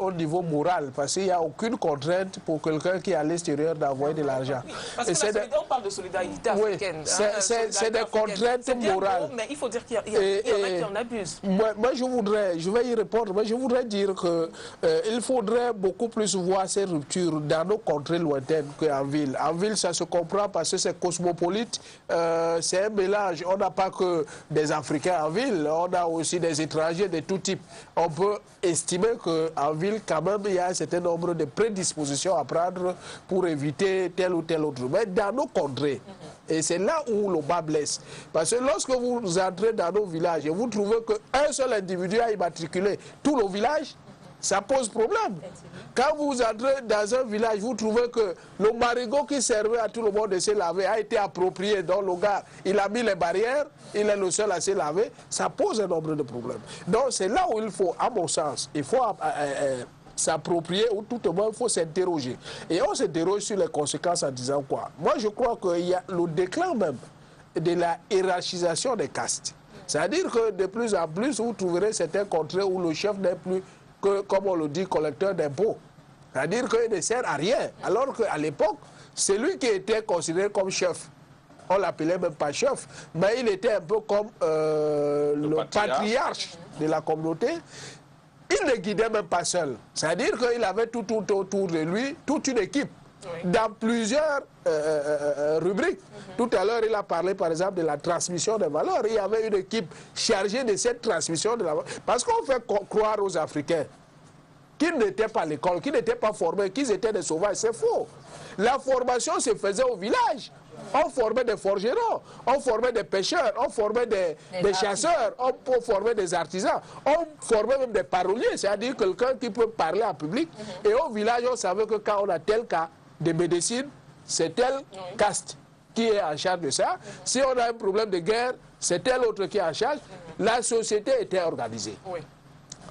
au niveau moral, parce qu'il n'y a aucune contrainte pour quelqu'un qui est à l'extérieur d'envoyer de l'argent. Oui, parce que on parle de solidarité africaine. C'est des contraintes morales. Beau, mais il faut dire qu'il y en a qui en abusent. Moi, je vais y répondre, mais je voudrais dire qu'il faudrait beaucoup plus voir ces ruptures dans nos contrées lointaines qu'en ville. En ville, ça se comprend parce que c'est cosmopolite, c'est un mélange. On n'a pas que des Africains en ville, on a aussi des étrangers de tout type. On peut estimer qu'en ville, quand même, il y a un certain nombre de prédispositions à prendre pour éviter tel ou tel autre. Mais dans nos contrées, et c'est là où le bas blesse. Parce que lorsque vous entrez dans nos villages et vous trouvez qu'un seul individu a immatriculé tout le village, ça pose problème. Quand vous entrez dans un village, vous trouvez que le marigot qui servait à tout le monde de se laver a été approprié. Donc le gars, il a mis les barrières, il est le seul à se laver. Ça pose un nombre de problèmes. Donc c'est là où il faut, à mon sens, il faut s'approprier, ou tout au moins il faut s'interroger. Et on s'interroge sur les conséquences en disant quoi? Moi je crois qu'il y a le déclin même de la hiérarchisation des castes. C'est-à-dire que de plus en plus, vous trouverez certains contrées où le chef n'est plus que, comme on le dit, collecteur d'impôts. C'est-à-dire qu'il ne sert à rien. Alors qu'à l'époque, c'est lui qui était considéré comme chef. On ne l'appelait même pas chef, mais il était un peu comme le patriarche de la communauté. Il ne guidait même pas seul. C'est-à-dire qu'il avait tout autour de lui, toute une équipe. Dans plusieurs rubriques. Tout à l'heure, il a parlé, par exemple, de la transmission des valeurs. Il y avait une équipe chargée de cette transmission de la valeur. Parce qu'on fait croire aux Africains qu'ils n'étaient pas à l'école, qu'ils n'étaient pas formés, qu'ils étaient des sauvages. C'est faux. La formation se faisait au village. On formait des forgerons, on formait des pêcheurs, on formait des chasseurs, on formait des artisans, on formait même des paroliers, c'est-à-dire quelqu'un qui peut parler en public. Et au village, on savait que quand on a tel cas de médecine, c'est tel caste qui est en charge de ça. Si on a un problème de guerre, c'est tel autre qui est en charge. La société était organisée.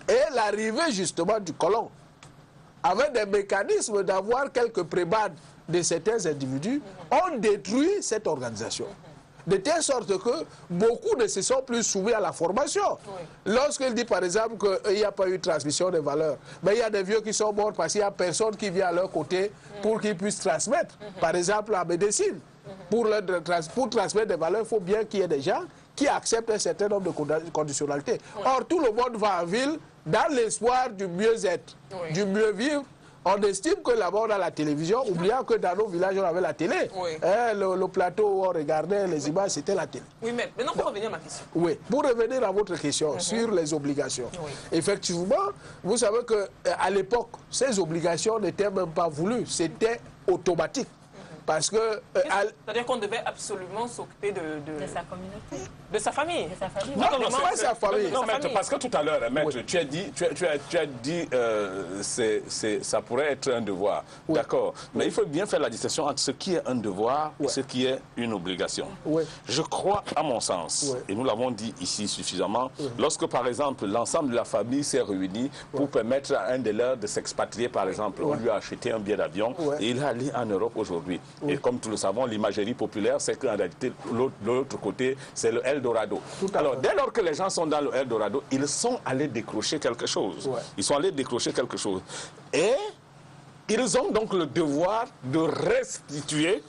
Et l'arrivée justement du colon avait des mécanismes d'avoir quelques prébades de certains individus, ont détruit cette organisation. De telle sorte que beaucoup ne se sont plus soumis à la formation. Lorsqu'il dit par exemple qu'il n'y a pas eu de transmission des valeurs, mais il y a des vieux qui sont morts parce qu'il n'y a personne qui vient à leur côté pour qu'ils puissent transmettre. Par exemple la médecine. Pour transmettre des valeurs, il faut bien qu'il y ait des gens qui acceptent un certain nombre de conditionnalités. Or, tout le monde va en ville dans l'espoir du mieux-être, du mieux vivre. On estime que là-bas, on a la télévision, oubliant que dans nos villages, on avait la télé. Le plateau où on regardait les images, c'était la télé. Oui, mais maintenant, pour revenir à ma question. Oui, pour revenir à votre question sur les obligations. Effectivement, vous savez qu'à l'époque, ces obligations n'étaient même pas voulues, c'était automatique. Parce que... C'est-à-dire qu'on devait absolument s'occuper de sa communauté. De sa famille. De sa famille. Non, pas sa famille. Non, maître, parce que tout à l'heure, maître, tu as dit ça pourrait être un devoir. D'accord. Mais il faut bien faire la distinction entre ce qui est un devoir et ce qui est une obligation. Je crois, à mon sens, et nous l'avons dit ici suffisamment, lorsque, par exemple, l'ensemble de la famille s'est réunie pour permettre à un des leurs de s'expatrier, par exemple, on lui a acheté un billet d'avion et il est allé en Europe aujourd'hui. Et comme nous le savons, l'imagerie populaire, c'est qu'en réalité, de l'autre côté, c'est le Eldorado. Alors, dès lors que les gens sont dans le Eldorado, ils sont allés décrocher quelque chose. Ils sont allés décrocher quelque chose. Et ils ont donc le devoir de restituer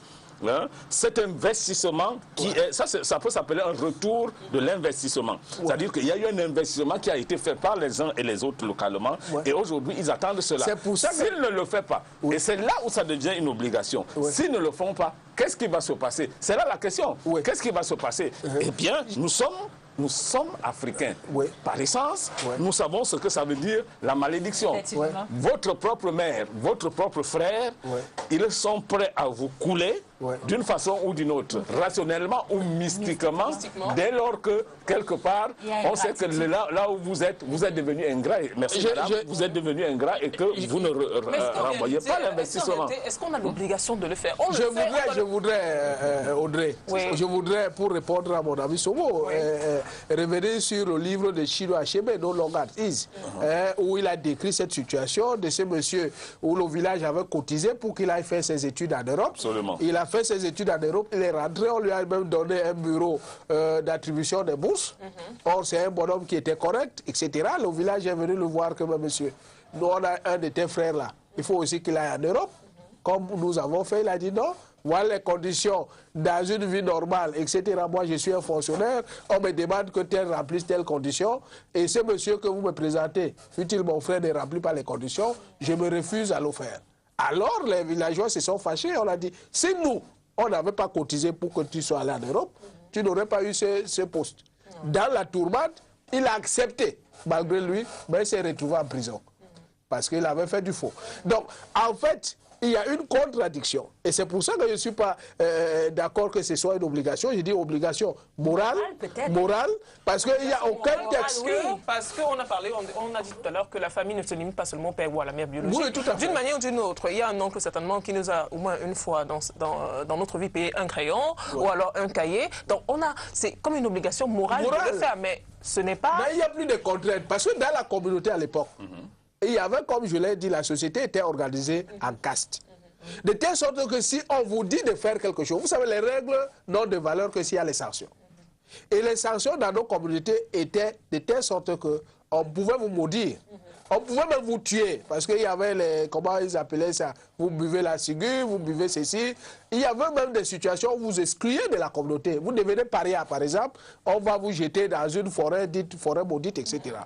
hein, cet investissement qui est, ça peut s'appeler un retour de l'investissement. C'est-à-dire qu'il y a eu un investissement qui a été fait par les uns et les autres localement et aujourd'hui ils attendent cela. C'est pour ça que... S'ils ne le font pas, et c'est là où ça devient une obligation, s'ils ne le font pas, qu'est-ce qui va se passer? C'est là la question. Qu'est-ce qui va se passer? Eh bien, nous sommes africains. Par essence, nous savons ce que ça veut dire la malédiction. Votre propre mère, votre propre frère, ils sont prêts à vous couler d'une façon ou d'une autre, rationnellement ou mystiquement, dès lors que, quelque part, on sait que là où vous êtes devenu ingrat. Merci, madame, vous êtes devenu ingrat et que vous ne renvoyez pas l'investissement. Est-ce qu'on a l'obligation de le faire? Je voudrais, Audrey, je voudrais, pour répondre à mon ami Somo, revenir sur le livre de Chinua Achebe, No Longer Is, où il a décrit cette situation de ce monsieur où le village avait cotisé pour qu'il aille faire ses études en Europe. Absolument. Il a fait ses études en Europe, il est rentré, on lui a même donné un bureau d'attribution des bourses. Or, c'est un bonhomme qui était correct, etc. Le village est venu le voir comme monsieur. Nous, on a un de tes frères là. Il faut aussi qu'il aille en Europe. Comme nous avons fait, il a dit non. Voilà les conditions dans une vie normale, etc. Moi, je suis un fonctionnaire. On me demande que tel remplisse telle condition. Et ce monsieur que vous me présentez, fut-il mon frère, ne remplit pas les conditions, je me refuse à le faire. Alors, les villageois se sont fâchés. On a dit, si nous, on n'avait pas cotisé pour que tu sois allé en Europe, tu n'aurais pas eu ce poste. Dans la tourmente, il a accepté, malgré lui, mais il s'est retrouvé en prison. Parce qu'il avait fait du faux. Donc, en fait, il y a une contradiction. Et c'est pour ça que je ne suis pas d'accord que ce soit une obligation. Je dis obligation morale, parce qu'il n'y a aucun texte. Oui, parce qu'on a parlé, on a dit tout à l'heure que la famille ne se limite pas seulement au père ou à la mère biologique. Oui, tout à fait. D'une manière ou d'une autre, il y a un oncle certainement qui nous a au moins une fois dans notre vie payé un crayon ou alors un cahier. Donc c'est comme une obligation morale de le faire, mais ce n'est pas... Mais il n'y a plus de contraintes, parce que dans la communauté à l'époque, il y avait, comme je l'ai dit, la société était organisée en caste. De telle sorte que si on vous dit de faire quelque chose, vous savez, les règles n'ont de valeur que s'il y a les sanctions. Et les sanctions dans nos communautés étaient de telle sorte qu'on pouvait vous maudire. On pouvait même vous tuer, parce qu'il y avait les, comment ils appelaient ça, vous buvez la ciguë, vous buvez ceci. Il y avait même des situations où vous excluez de la communauté. Vous devenez paria, par exemple, on va vous jeter dans une forêt dite forêt maudite, etc.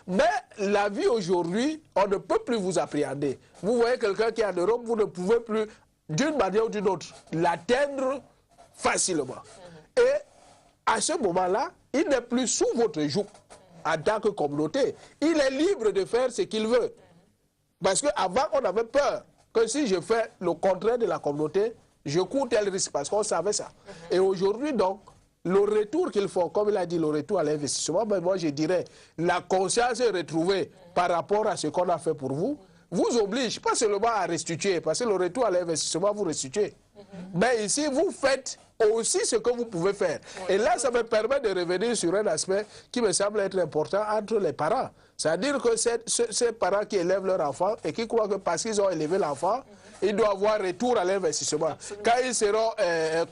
Mais la vie aujourd'hui, on ne peut plus vous appréhender. Vous voyez quelqu'un qui est en Europe, vous ne pouvez plus, d'une manière ou d'une autre, l'atteindre facilement. Et à ce moment-là, il n'est plus sous votre joug. En tant que communauté, il est libre de faire ce qu'il veut. Parce qu'avant, on avait peur que si je fais le contraire de la communauté, je cours tel risque, parce qu'on savait ça. Et aujourd'hui, donc, le retour qu'ils font, comme il a dit, le retour à l'investissement, ben moi je dirais, la conscience est retrouvée par rapport à ce qu'on a fait pour vous, vous oblige pas seulement à restituer, parce que le retour à l'investissement, vous restituez. Mais ici, vous faites aussi ce que vous pouvez faire. Et là, ça me permet de revenir sur un aspect qui me semble être important entre les parents. C'est-à-dire que ces parents qui élèvent leur enfant et qui croient que parce qu'ils ont élevé l'enfant, ils doivent avoir retour à l'investissement. Quand ils seront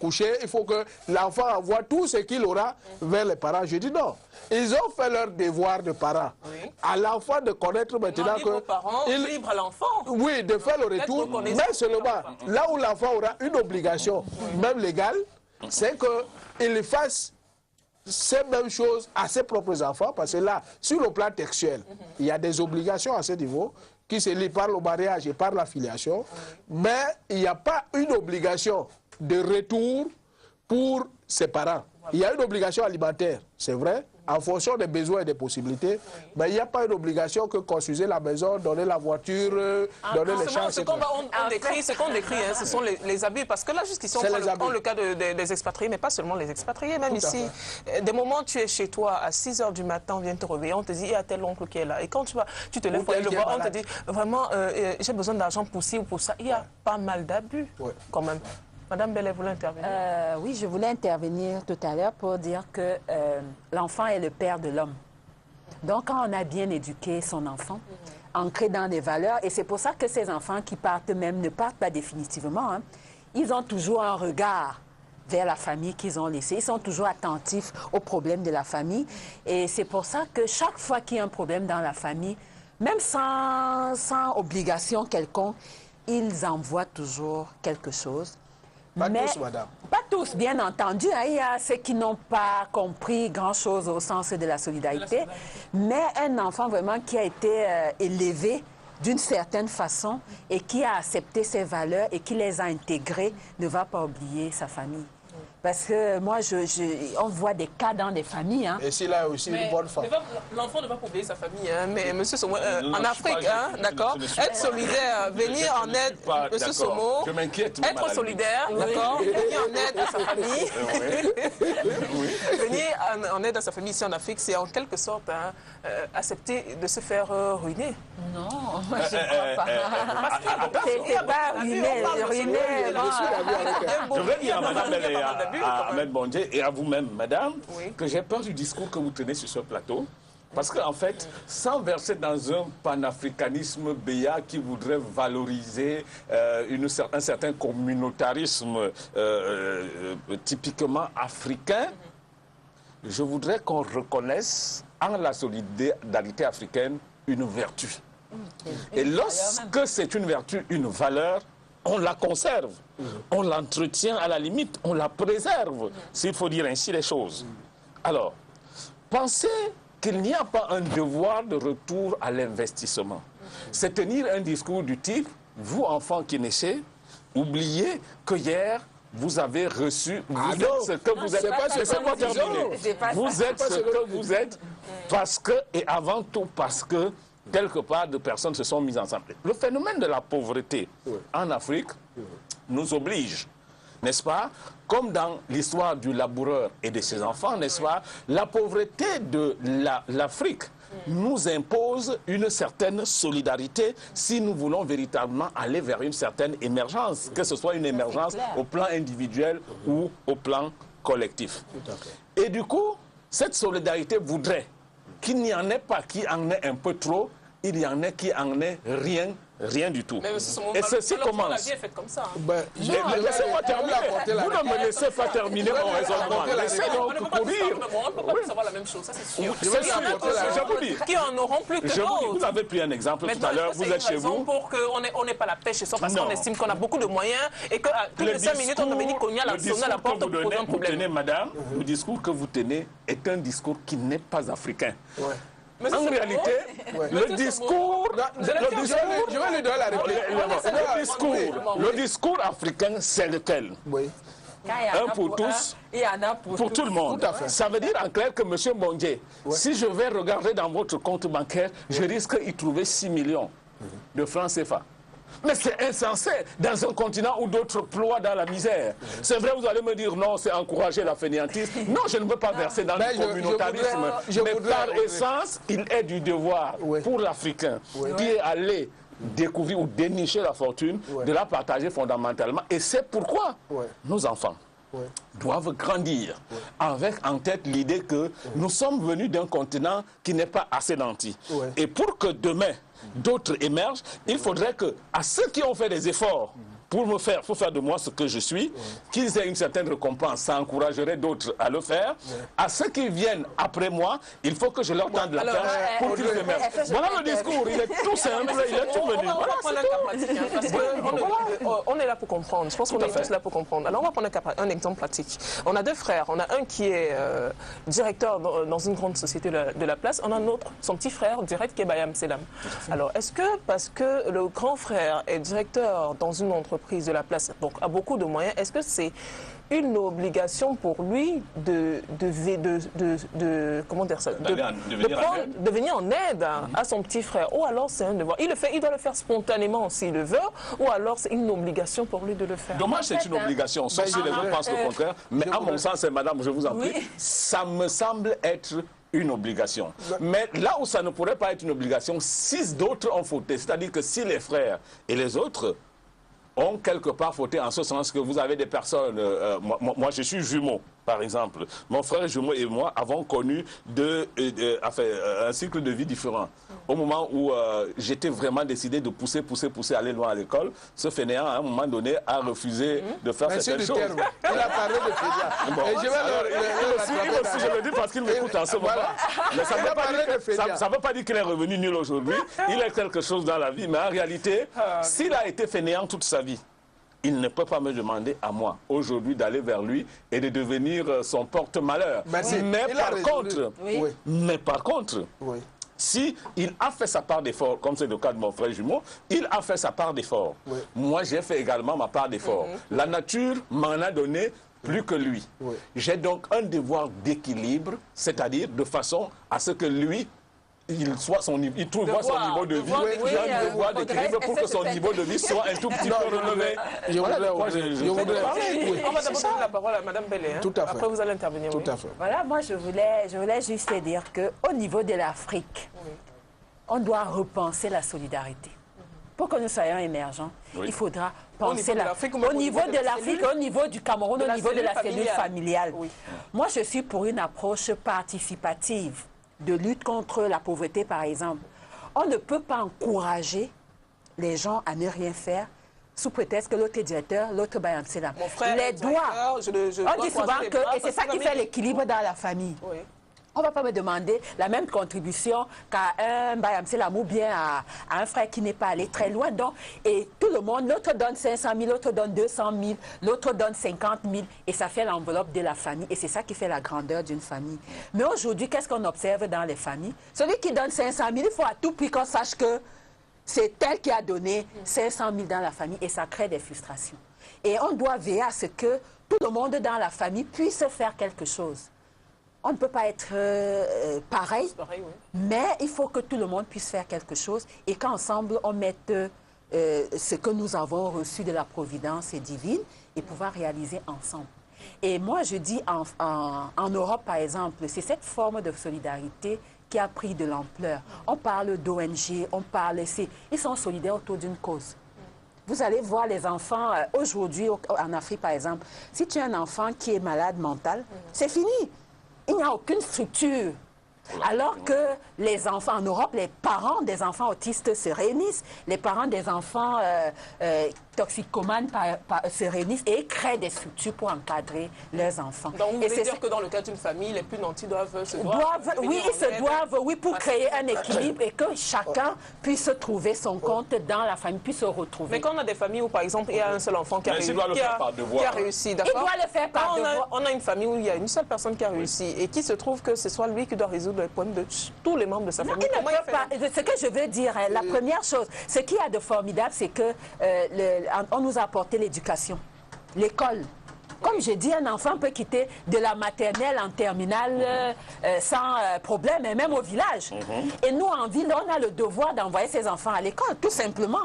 couchés, il faut que l'enfant envoie tout ce qu'il aura vers les parents. Je dis non. Ils ont fait leur devoir de parents. À l'enfant de connaître maintenant que... Parents, libre à l'enfant. Oui, de faire le retour, mais seulement là où l'enfant aura une obligation, même légale, c'est qu'il fasse ces mêmes choses à ses propres enfants, parce que là, sur le plan textuel, il y a des obligations à ce niveau qui se lient par le mariage et par la filiation, mais il n'y a pas une obligation de retour pour ses parents. Il y a une obligation alimentaire, c'est vrai, en fonction des besoins et des possibilités, mais il n'y a pas une obligation que construire la maison, donner la voiture, donner les champs, ce qu'on décrit, hein, ce sont les abus, parce que là, jusqu'ici, on prend le cas des expatriés, mais pas seulement les expatriés, même ici. Des moments, tu es chez toi, à 6 h du matin, on vient te réveiller, on te dit, il y a tel oncle qui est là. Et quand tu te lèves pour aller le voir, on te dit, vraiment, j'ai besoin d'argent pour ci ou pour ça. Il y a pas mal d'abus, quand même. Madame Bellet voulait intervenir. Oui, je voulais intervenir tout à l'heure pour dire que l'enfant est le père de l'homme. Donc, quand on a bien éduqué son enfant, ancré dans des valeurs, et c'est pour ça que ces enfants qui partent même ne partent pas définitivement, hein, ils ont toujours un regard vers la famille qu'ils ont laissée. Ils sont toujours attentifs aux problèmes de la famille. Et c'est pour ça que chaque fois qu'il y a un problème dans la famille, même sans obligation quelconque, ils envoient toujours quelque chose Pas Mais, tous, madame. Pas tous, bien entendu. Hein, il y a ceux qui n'ont pas compris grand-chose au sens de la solidarité. Mais un enfant vraiment qui a été élevé d'une certaine façon et qui a accepté ses valeurs et qui les a intégrées ne va pas oublier sa famille. Parce que moi, on voit des cas dans des familles. Hein. Et s'il a aussi une bonne femme. L'enfant ne va pas oublier sa famille, hein, mais monsieur Somo, en Afrique, hein, d'accord, être solidaire, venir en aide, monsieur Somo, je m'inquiète. être solidaire, d'accord, venir en aide à sa famille, venir en aide à sa famille ici en Afrique, c'est en quelque sorte hein, accepter de se faire ruiner. Non, moi, je ne crois pas. C'est pas ruiner. Je veux dire à madame et à Ahmed Bondje et à vous-même, madame, oui. que j'ai peur du discours que vous tenez sur ce plateau. Parce qu'en fait, sans verser dans un panafricanisme béat qui voudrait valoriser un certain communautarisme typiquement africain, je voudrais qu'on reconnaisse en la solidarité africaine une vertu. Et lorsque c'est une vertu, une valeur, on la conserve, on l'entretient à la limite, on la préserve, s'il faut dire ainsi les choses. Alors, pensez qu'il n'y a pas un devoir de retour à l'investissement. C'est tenir un discours du type, vous enfants qui naissez, oubliez que hier, vous avez reçu, vous êtes ce que vous êtes. Laissez-moi terminer. Vous êtes ce que vous êtes parce que, et avant tout parce que, quelque part, de personnes se sont mises ensemble. Le phénomène de la pauvreté en Afrique nous oblige, n'est-ce pas? Comme dans l'histoire du laboureur et de ses enfants, n'est-ce pas? La pauvreté de l'Afrique nous impose une certaine solidarité si nous voulons véritablement aller vers une certaine émergence, que ce soit une émergence au plan individuel ou au plan collectif. Et du coup, cette solidarité voudrait qu'il n'y en ait pas qui en ait un peu trop, il y en ait qui en ait rien du tout. Et ceci commence. La vie est faite comme ça. Hein. Laissez-moi terminer. Vous ne me laissez pas terminer mon raisonnement. Laissez donc courir. On ne peut pas savoir la même chose, ça c'est sûr. C'est sûr, je vous dis. Qui en auront plus que d'autres. Vous avez pris un exemple tout à l'heure, vous êtes chez vous. Pour qu'on n'ait pas la pêche chez soi, parce qu'on estime qu'on a beaucoup de moyens et que toutes les 5 minutes, on doit venir cogner à la porte pour poser un problème. Tenez, madame, le discours que vous tenez est un discours qui n'est pas africain. En réalité, le discours... Je vais lui donner la réponse. Le discours africain, c'est lequel? Oui. Un pour tous, il y en a pour tout le monde. Ça veut dire en clair que M. Bondje, si je vais regarder dans votre compte bancaire, je risque d'y trouver 6 millions de francs CFA. Mais c'est insensé dans un continent où d'autres ploient dans la misère. C'est vrai, vous allez me dire non, c'est encourager la fainéantise. Non, je ne veux pas verser dans le communautarisme. Mais par essence, il est du devoir pour l'Africain qui est allé découvrir ou dénicher la fortune, de la partager fondamentalement. Et c'est pourquoi nos enfants doivent grandir avec en tête l'idée que nous sommes venus d'un continent qui n'est pas assez nanti. Et pour que demain, d'autres émergent, il faudrait que, à ceux qui ont fait des efforts pour faire de moi ce que je suis, qu'ils aient une certaine récompense, ça encouragerait d'autres à le faire. À ceux qui viennent après moi, il faut que je leur tende la perche pour qu'ils émergent. Voilà le discours, il est tout simple, il est tout venu. On va prendre un cas pratique, parce qu'on est là pour comprendre, je pense qu'on est tous là pour comprendre. Alors on va prendre un exemple pratique. On a 2 frères, on a un qui est directeur dans une grande société de la place, on a un autre, son petit frère direct qui est Bayam Selam. Alors est-ce que parce que le grand frère est directeur dans une entreprise de la place, donc a beaucoup de moyens, est-ce que c'est une obligation pour lui de venir en aide à son petit frère, ou alors c'est un devoir, il doit le faire spontanément s'il le veut, ou alors c'est une obligation pour lui de le faire? Dommage, c'est une obligation, sauf si les gens pensent le contraire, mais à mon sens, madame, je vous en prie, ça me semble être une obligation. Mais là où ça ne pourrait pas être une obligation, si d'autres ont fauté, c'est-à-dire que si les frères et les autres ont quelque part fauté, en ce sens que vous avez des personnes... moi, je suis jumeau, par exemple. Mon frère jumeau et moi avons connu un cycle de vie différent. Au moment où j'étais vraiment décidé de pousser, aller loin à l'école, ce fainéant, à un moment donné, a refusé de faire certaines choses. Il a parlé de fainéant. Je le dis parce qu'il m'écoute en ce moment. Mais ça ne veut pas dire qu'il est revenu nul aujourd'hui. Il a quelque chose dans la vie, mais en réalité, s'il a été fainéant toute sa vie, il ne peut pas me demander à moi, aujourd'hui, d'aller vers lui et de devenir son porte-malheur. Mais par contre, si il a fait sa part d'effort, comme c'est le cas de mon frère jumeau, il a fait sa part d'effort. Moi, j'ai fait également ma part d'effort. La nature m'en a donné plus que lui. J'ai donc un devoir d'équilibre, c'est-à-dire de façon à ce que lui, il trouve son niveau de vie. J'ai un devoir d'équilibre pour que son niveau de vie soit un tout petit peu relevé. On va d'abord donner la parole à Mme Bellé. Tout à fait. Après, vous allez intervenir. Tout à fait. Voilà, moi, je voulais juste dire qu'au niveau de l'Afrique, on doit repenser la solidarité. Pour que nous soyons émergents, il faudra penser au niveau de l'Afrique, au niveau du Cameroun, au niveau de la cellule familiale. Moi, je suis pour une approche participative de lutte contre la pauvreté, par exemple. On ne peut pas encourager les gens à ne rien faire sous prétexte que l'autre est directeur, l'autre est enseignant. Mon frère, les doigts, on dit souvent que, et c'est ça qui fait l'équilibre dans la famille. On ne va pas me demander la même contribution qu'à un Bayamselam ou bien à un frère qui n'est pas allé très loin. Donc, et tout le monde, l'autre donne 500 000, l'autre donne 200 000, l'autre donne 50 000 et ça fait l'enveloppe de la famille. Et c'est ça qui fait la grandeur d'une famille. Mais aujourd'hui, qu'est-ce qu'on observe dans les familles? Celui qui donne 500 000, il faut à tout prix qu'on sache que c'est elle qui a donné 500 000 dans la famille et ça crée des frustrations. Et on doit veiller à ce que tout le monde dans la famille puisse faire quelque chose. On ne peut pas être pareil, mais il faut que tout le monde puisse faire quelque chose et qu'ensemble, on mette ce que nous avons reçu de la providence divine et pouvoir réaliser ensemble. Et moi, je dis en Europe, par exemple, c'est cette forme de solidarité qui a pris de l'ampleur. On parle d'ONG, on parle... Ils sont solidaires autour d'une cause. Vous allez voir les enfants, aujourd'hui, en Afrique, par exemple, si tu as un enfant qui est malade mental, c'est fini. Il n'y a aucune structure. Alors que les enfants en Europe, les parents des enfants autistes se réunissent, les parents des enfants toxicomanes se réunissent et créent des structures pour encadrer leurs enfants. Donc vous voulez dire que dans le cas d'une famille, les plus nantis pour créer un équilibre et que chacun puisse trouver son compte dans la famille, puisse se retrouver. Mais quand on a des familles où, par exemple, il y a un seul enfant qui a réussi, d'accord. Il doit le faire par devoir. On a une famille où il y a une seule personne qui a réussi et qui se trouve que ce soit lui qui doit résoudre les problèmes de tous les membres de sa famille. Ce que je veux dire, la première chose, ce qu'il y a de formidable, c'est que on nous a apporté l'éducation, l'école. Comme j'ai dit, un enfant peut quitter de la maternelle en terminale sans problème, et même au village. Et nous, en ville, on a le devoir d'envoyer ses enfants à l'école, tout simplement.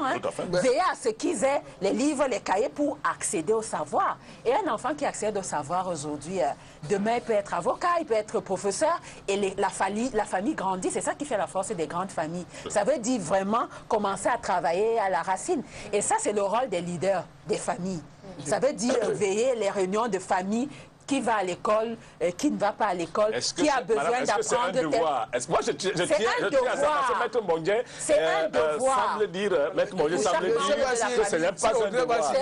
Veiller à ce qu'ils aient les livres, les cahiers pour accéder au savoir. Et un enfant qui accède au savoir aujourd'hui, demain, il peut être avocat, il peut être professeur, et la famille grandit. C'est ça qui fait la force des grandes familles. Ça veut dire vraiment commencer à travailler à la racine. Et ça, c'est le rôle des leaders des familles. Ça veut dire veiller les réunions de famille, qui va à l'école, qui ne va pas à l'école, qui a besoin d'apprendre. Moi, je tiens à ça, Maître Mbondié semble dire, Maître Mbondié semble dire que ce n'est pas un devoir.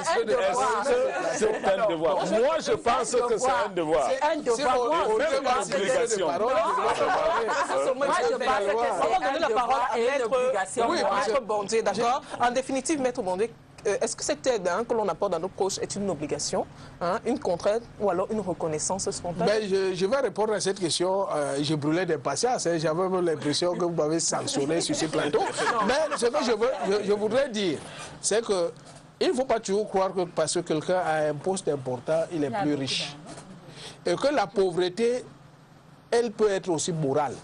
C'est un devoir. Moi, je pense que c'est un devoir. C'est un devoir. On fait une obligation. Moi, je pense que on va donner la parole à Maître Mbondié, d'accord. En définitive, Maître Mbondié, est-ce que cette aide que l'on apporte à nos proches est une obligation, une contrainte ou alors une reconnaissance spontanée? Je vais répondre à cette question. Je brûlais d'impatience. J'avais même l'impression que vous m'avez sanctionné sur ce plateau. Mais ce que je voudrais dire, c'est que il ne faut pas toujours croire que parce que quelqu'un a un poste important, il est plus riche. Et que la pauvreté, elle peut être aussi morale.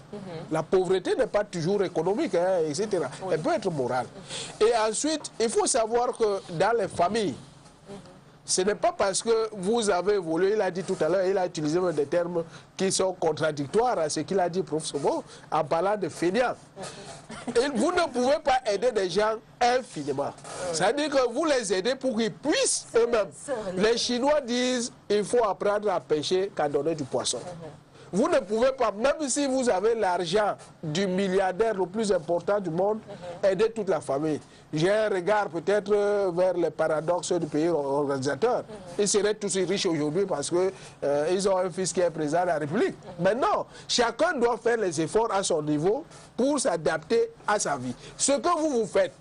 La pauvreté n'est pas toujours économique, etc. Elle peut être morale. Et ensuite, il faut savoir que dans les familles, ce n'est pas parce que vous avez évolué, il a dit tout à l'heure, il a utilisé des termes qui sont contradictoires à ce qu'il a dit, professeur Mo, en parlant de fainéants. Et vous ne pouvez pas aider des gens infiniment. C'est-à-dire que vous les aidez pour qu'ils puissent eux-mêmes. Les Chinois disent qu'il faut apprendre à pêcher qu'à donner du poisson. Vous ne pouvez pas, même si vous avez l'argent du milliardaire le plus important du monde, aider toute la famille. J'ai un regard peut-être vers les paradoxes du pays organisateur. Ils seraient tous riches aujourd'hui parce qu'ils ont un fils qui est président de la République. Mais non, chacun doit faire les efforts à son niveau pour s'adapter à sa vie. Ce que vous faites,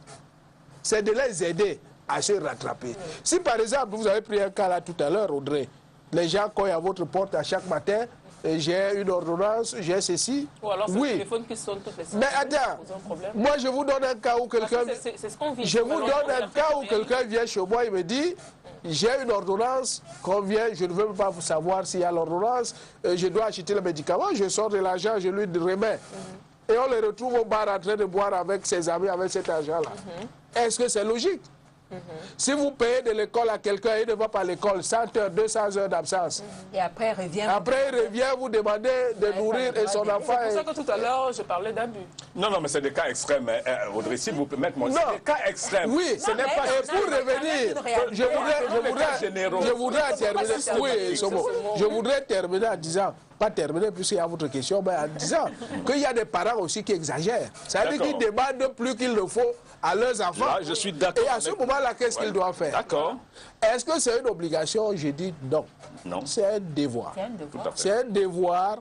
c'est de les aider à se rattraper. Si par exemple, vous avez pris un cas là tout à l'heure, Audrey, les gens cognent à votre porte à chaque matin, j'ai une ordonnance, j'ai ceci. Ou alors c'est oui. le téléphone qui sonne toutes les 5 Mais attends, moi je vous donne un cas où quelqu'un... C'est ce qu'on vit. Je vous donne un cas où quelqu'un vient chez moi, il me dit, j'ai une ordonnance, combien, je ne veux pas vous savoir s'il y a l'ordonnance, je dois acheter le médicament, je sors de l'argent, je lui remets. Et on les retrouve au bar en train de boire avec ses amis, avec cet argent-là. Est-ce que c'est logique? Si vous payez de l'école à quelqu'un, il ne va pas à l'école, 100 heures, 200 heures d'absence. Et après, il revient. Après, il revient vous demander de nourrir et son enfant. C'est pour ça que tout à l'heure, je parlais d'abus. Non, non, mais c'est des cas extrêmes. Audrey, s'il vous plaît, maître-moi, c'est des cas extrêmes. Oui, ce n'est pas... Et pour revenir, je voudrais terminer. Oui, je voudrais terminer en disant, pas terminer puisqu'il y a votre question, mais en disant qu'il y a des parents aussi qui exagèrent. Ça veut dire qu'ils demandent plus qu'il le faut à leurs enfants. Là, je suis d'accord. Et à ce moment-là, qu'est-ce qu'ils doivent faire? D'accord. Est-ce que c'est une obligation? Je dis non. Non. C'est un devoir. Tout à fait. C'est un devoir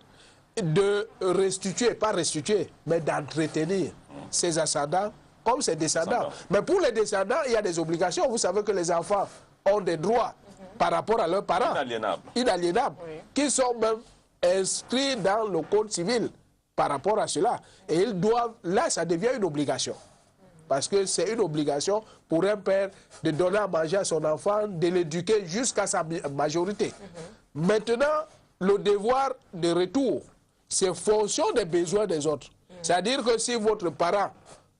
de restituer, pas restituer, mais d'entretenir ses ascendants comme ses descendants. Mais pour les descendants, il y a des obligations. Vous savez que les enfants ont des droits par rapport à leurs parents. Inaliénables. Inaliénables. Oui. Qui sont même inscrits dans le code civil par rapport à cela. Et ils doivent, là, ça devient une obligation. Parce que c'est une obligation pour un père de donner à manger à son enfant, de l'éduquer jusqu'à sa majorité. Maintenant, le devoir de retour, c'est fonction des besoins des autres. C'est-à-dire que si votre parent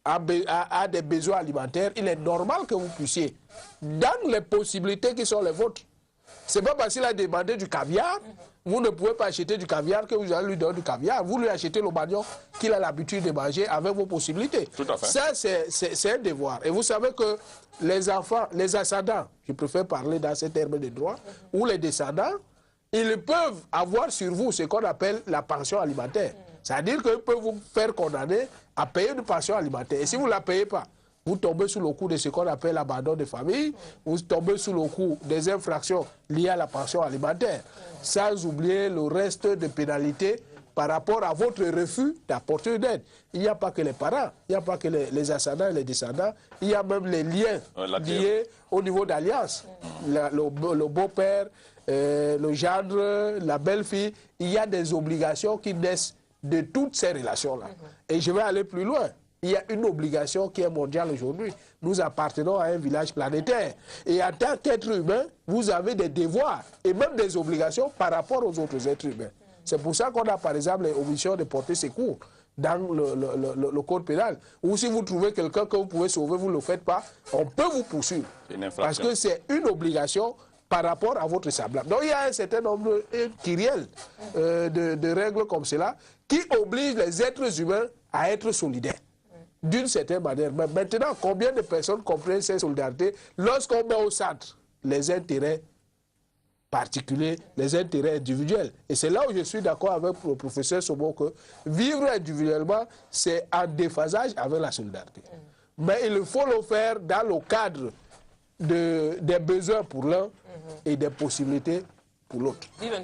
a des besoins alimentaires, il est normal que vous puissiez, dans les possibilités qui sont les vôtres. C'est pas parce qu'il a demandé du caviar, vous ne pouvez pas acheter du caviar que vous allez lui donner du caviar. Vous lui achetez le bagnon qu'il a l'habitude de manger avec vos possibilités. Tout à fait. Ça, c'est un devoir. Et vous savez que les enfants, les ascendants, je préfère parler dans ces termes de droit, ou les descendants, ils peuvent avoir sur vous ce qu'on appelle la pension alimentaire. C'est-à-dire qu'ils peuvent vous faire condamner à payer une pension alimentaire. Et si vous ne la payez pas, vous tombez sous le coup de ce qu'on appelle l'abandon de famille, vous tombez sous le coup des infractions liées à la pension alimentaire, sans oublier le reste de pénalités par rapport à votre refus d'apporter une aide. Il n'y a pas que les parents, il n'y a pas que les ascendants et les descendants, il y a même les liens liés au niveau d'alliance. Le beau-père, le gendre, la belle-fille, il y a des obligations qui naissent de toutes ces relations-là. Et je vais aller plus loin. Il y a une obligation qui est mondiale aujourd'hui. Nous appartenons à un village planétaire. Et en tant qu'être humain, vous avez des devoirs et même des obligations par rapport aux autres êtres humains. C'est pour ça qu'on a par exemple l'omission de porter secours dans le code pénal. Ou si vous trouvez quelqu'un que vous pouvez sauver, vous ne le faites pas, on peut vous poursuivre. Parce que c'est une obligation par rapport à votre semblable. Donc il y a un certain nombre de règles comme cela qui obligent les êtres humains à être solidaires. D'une certaine manière. Mais maintenant, combien de personnes comprennent cette solidarité lorsqu'on met au centre les intérêts particuliers, les intérêts individuels? Et c'est là où je suis d'accord avec le professeur Sobo que vivre individuellement, c'est en déphasage avec la solidarité. Mais il faut le faire dans le cadre des besoins pour l'un et des possibilités pour l'autre. Vivre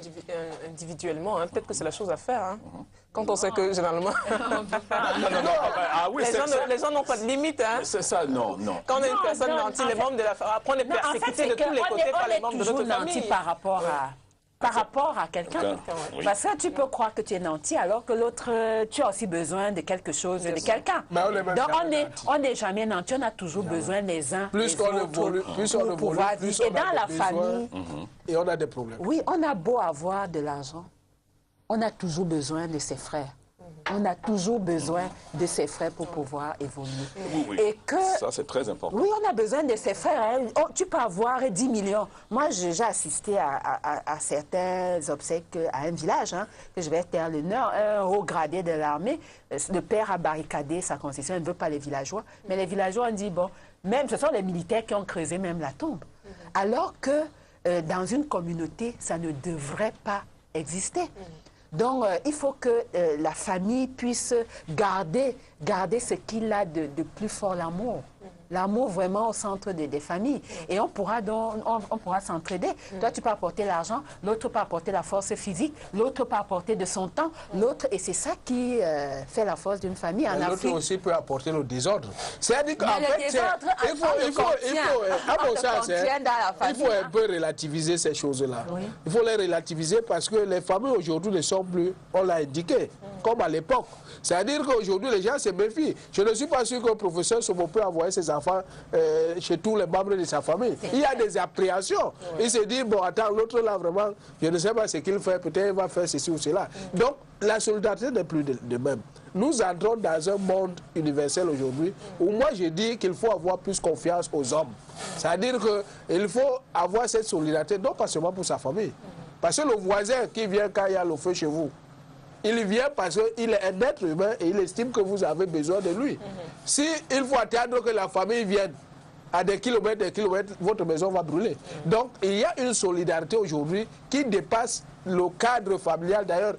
individuellement, hein, peut-être que c'est la chose à faire. Hein. Quand on sait que généralement, les gens n'ont pas de limite. Hein. C'est ça, non. Quand on est une personne nantie, les membres de la famille, après on est persécuté de tous les côtés par les membres de notre famille. Par rapport à quelqu'un. Parce que tu peux croire que tu es nanti alors que l'autre, tu as aussi besoin de quelque chose, de quelqu'un. Donc on n'est jamais nanti, on a toujours besoin les uns plus des autres pour pouvoir vivre. Et dans la famille, et on a des problèmes. Oui, on a beau avoir de l'argent, on a toujours besoin de ses frères. On a toujours besoin de ses frères pour pouvoir évoluer. Oui. Et que, ça, c'est très important. Oui, on a besoin de ses frères. Hein. Oh, tu peux avoir 10 millions. Moi, j'ai assisté à certains obsèques à un village, hein, que je vais taire le Nord, un haut gradé de l'armée. Le père a barricadé sa concession, il ne veut pas les villageois. Mais les villageois ont dit, bon, même ce sont les militaires qui ont creusé même la tombe. Alors que dans une communauté, ça ne devrait pas exister. Donc, il faut que la famille puisse garder ce qu'il a de plus fort, l'amour. l'amour vraiment au centre des familles. Et on pourra s'entraider. Toi, tu peux apporter l'argent, l'autre peut apporter la force physique, l'autre peut apporter de son temps, l'autre, et c'est ça qui fait la force d'une famille en Afrique. L'autre aussi peut apporter le désordre. C'est-à-dire qu'en fait, il faut un peu relativiser ces choses-là. Oui. Il faut les relativiser parce que les familles aujourd'hui ne sont plus, on l'a indiqué, comme à l'époque. C'est-à-dire qu'aujourd'hui, les gens se méfient. Je ne suis pas sûr que le professeur Somo peut envoyer ses enfants chez tous les membres de sa famille. Il y a des appréhensions. Il se dit, bon, attends, l'autre là, vraiment, je ne sais pas ce qu'il fait, peut-être il va faire ceci ou cela. Donc, la solidarité n'est plus de même. Nous entrons dans un monde universel aujourd'hui où moi je dis qu'il faut avoir plus confiance aux hommes. C'est-à-dire qu'il faut avoir cette solidarité, non pas seulement pour sa famille. Parce que le voisin qui vient quand il y a le feu chez vous, il vient parce qu'il est un être humain et il estime que vous avez besoin de lui. Si il faut attendre que la famille vienne à des kilomètres, votre maison va brûler. Donc il y a une solidarité aujourd'hui qui dépasse le cadre familial. D'ailleurs,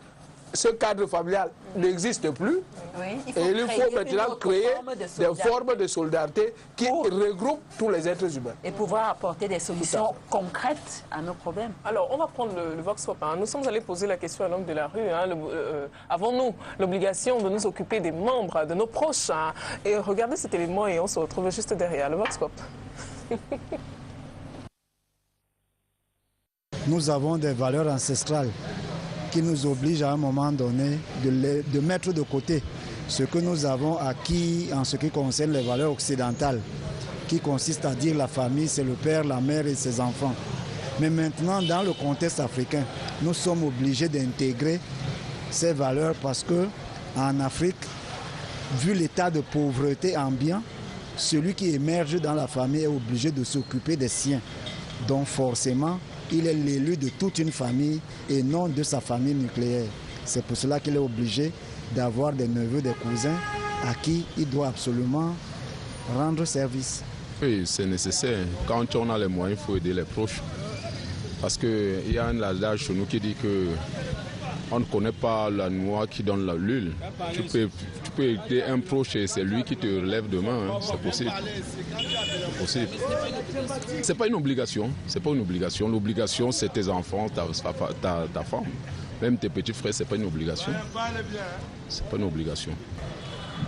ce cadre familial n'existe plus. Oui, il faut maintenant créer des formes de solidarité qui regroupent tous les êtres humains. Et pouvoir apporter des solutions concrètes à nos problèmes. Alors, on va prendre le Vox Pop. Nous sommes allés poser la question à l'homme de la rue. Avons-nous l'obligation de nous occuper des membres, de nos proches? Et regardez cet élément et on se retrouve juste derrière. Le Vox Pop. Nous avons des valeurs ancestrales qui nous oblige à un moment donné de mettre de côté ce que nous avons acquis en ce qui concerne les valeurs occidentales, qui consiste à dire la famille, c'est le père, la mère et ses enfants. Mais maintenant, dans le contexte africain, nous sommes obligés d'intégrer ces valeurs parce que en Afrique, vu l'état de pauvreté ambiant, celui qui émerge dans la famille est obligé de s'occuper des siens. Donc forcément, il est l'élu de toute une famille et non de sa famille nucléaire. C'est pour cela qu'il est obligé d'avoir des neveux, des cousins à qui il doit absolument rendre service. Oui, c'est nécessaire. Quand on a les moyens, il faut aider les proches. Parce qu'il y a un adage chez nous qui dit que on ne connaît pas la noix qui donne la l'huile. Tu peux aider un proche et c'est lui qui te relève demain. Hein. C'est possible. C'est possible. C'est pas une obligation. C'est pas une obligation. L'obligation, c'est tes enfants, ta femme. Même tes petits frères, c'est pas une obligation. C'est pas une obligation.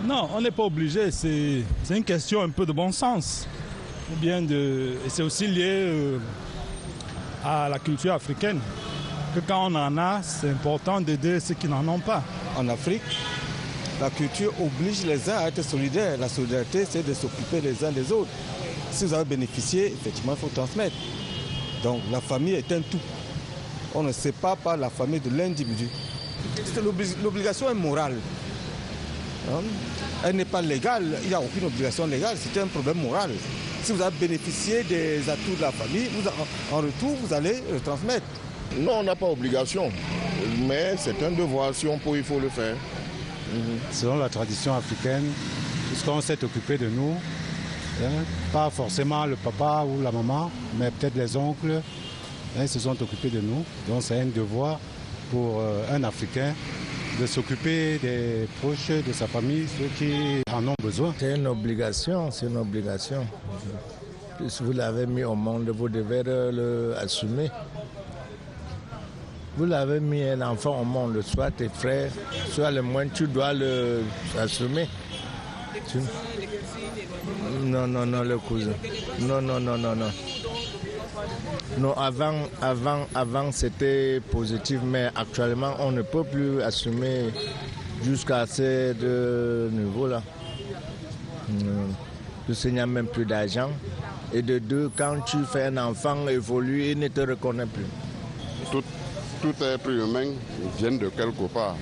Non, on n'est pas obligé. C'est une question un peu de bon sens. Ou bien c'est aussi lié à la culture africaine. Que quand on en a, c'est important d'aider ceux qui n'en ont pas. En Afrique, la culture oblige les uns à être solidaires. La solidarité, c'est de s'occuper les uns des autres. Si vous avez bénéficié, effectivement, il faut transmettre. Donc la famille est un tout. On ne sépare pas la famille de l'individu. L'obligation est morale. Elle n'est pas légale, il n'y a aucune obligation légale, c'est un problème moral. Si vous avez bénéficié des atouts de la famille, en retour, vous allez le transmettre. Non, on n'a pas obligation, mais c'est un devoir. Si on peut, il faut le faire. Selon la tradition africaine, puisqu'on s'est occupé de nous, pas forcément le papa ou la maman, mais peut-être les oncles, ils se sont occupés de nous. Donc c'est un devoir pour un Africain de s'occuper des proches de sa famille, ceux qui en ont besoin. C'est une obligation, c'est une obligation. Si vous l'avez mis au monde, vous devez l'assumer. Vous l'avez mis un enfant au monde, soit tes frères, soit le moins, tu dois l'assumer. Non, le cousin. Non. Non, avant c'était positif, mais actuellement on ne peut plus assumer jusqu'à ces deux niveaux-là. Il n'y a même plus d'argent. Et de deux, quand tu fais un enfant évoluer, il ne te reconnaît plus. Tout être humain vient de quelque part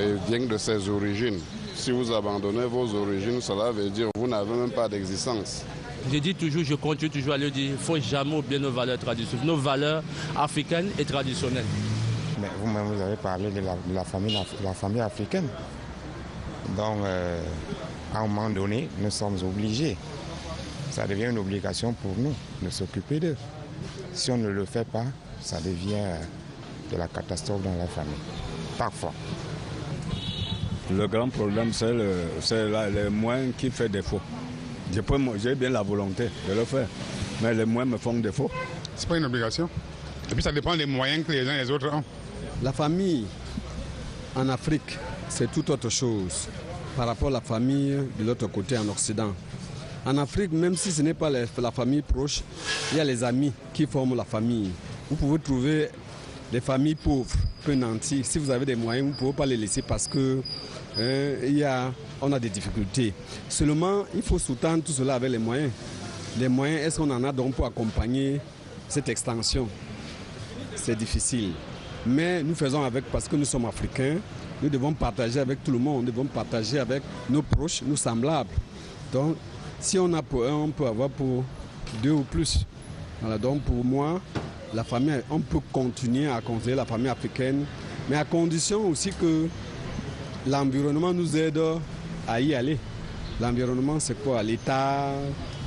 et vient de ses origines. Si vous abandonnez vos origines, cela veut dire que vous n'avez même pas d'existence. Je dis toujours, je continue toujours à le dire, il ne faut jamais oublier nos valeurs traditionnelles, nos valeurs africaines et traditionnelles. Mais vous-même, vous avez parlé de la famille africaine. Donc, à un moment donné, nous sommes obligés. Ça devient une obligation pour nous de s'occuper d'eux. Si on ne le fait pas, ça devient de la catastrophe dans la famille, parfois. Le grand problème, c'est le moyen qui fait défaut. J'ai bien la volonté de le faire, mais les moyens me font défaut. C'est pas une obligation. Et puis ça dépend des moyens que les uns et les autres ont. La famille en Afrique, c'est tout autre chose par rapport à la famille de l'autre côté en Occident. En Afrique, même si ce n'est pas la famille proche, il y a les amis qui forment la famille. Vous pouvez trouver des familles pauvres, peu nantis. Si vous avez des moyens, vous ne pouvez pas les laisser parce que on a des difficultés. Seulement, il faut sous-tendre tout cela avec les moyens. Les moyens, est-ce qu'on en a donc pour accompagner cette extension? C'est difficile. Mais nous faisons avec parce que nous sommes africains. Nous devons partager avec tout le monde. Nous devons partager avec nos proches, nos semblables. Donc, si on a pour un, on peut avoir pour deux ou plus. Voilà, donc pour moi, la famille, on peut continuer à considérer la famille africaine, mais à condition aussi que l'environnement nous aide à y aller. L'environnement, c'est quoi? L'État,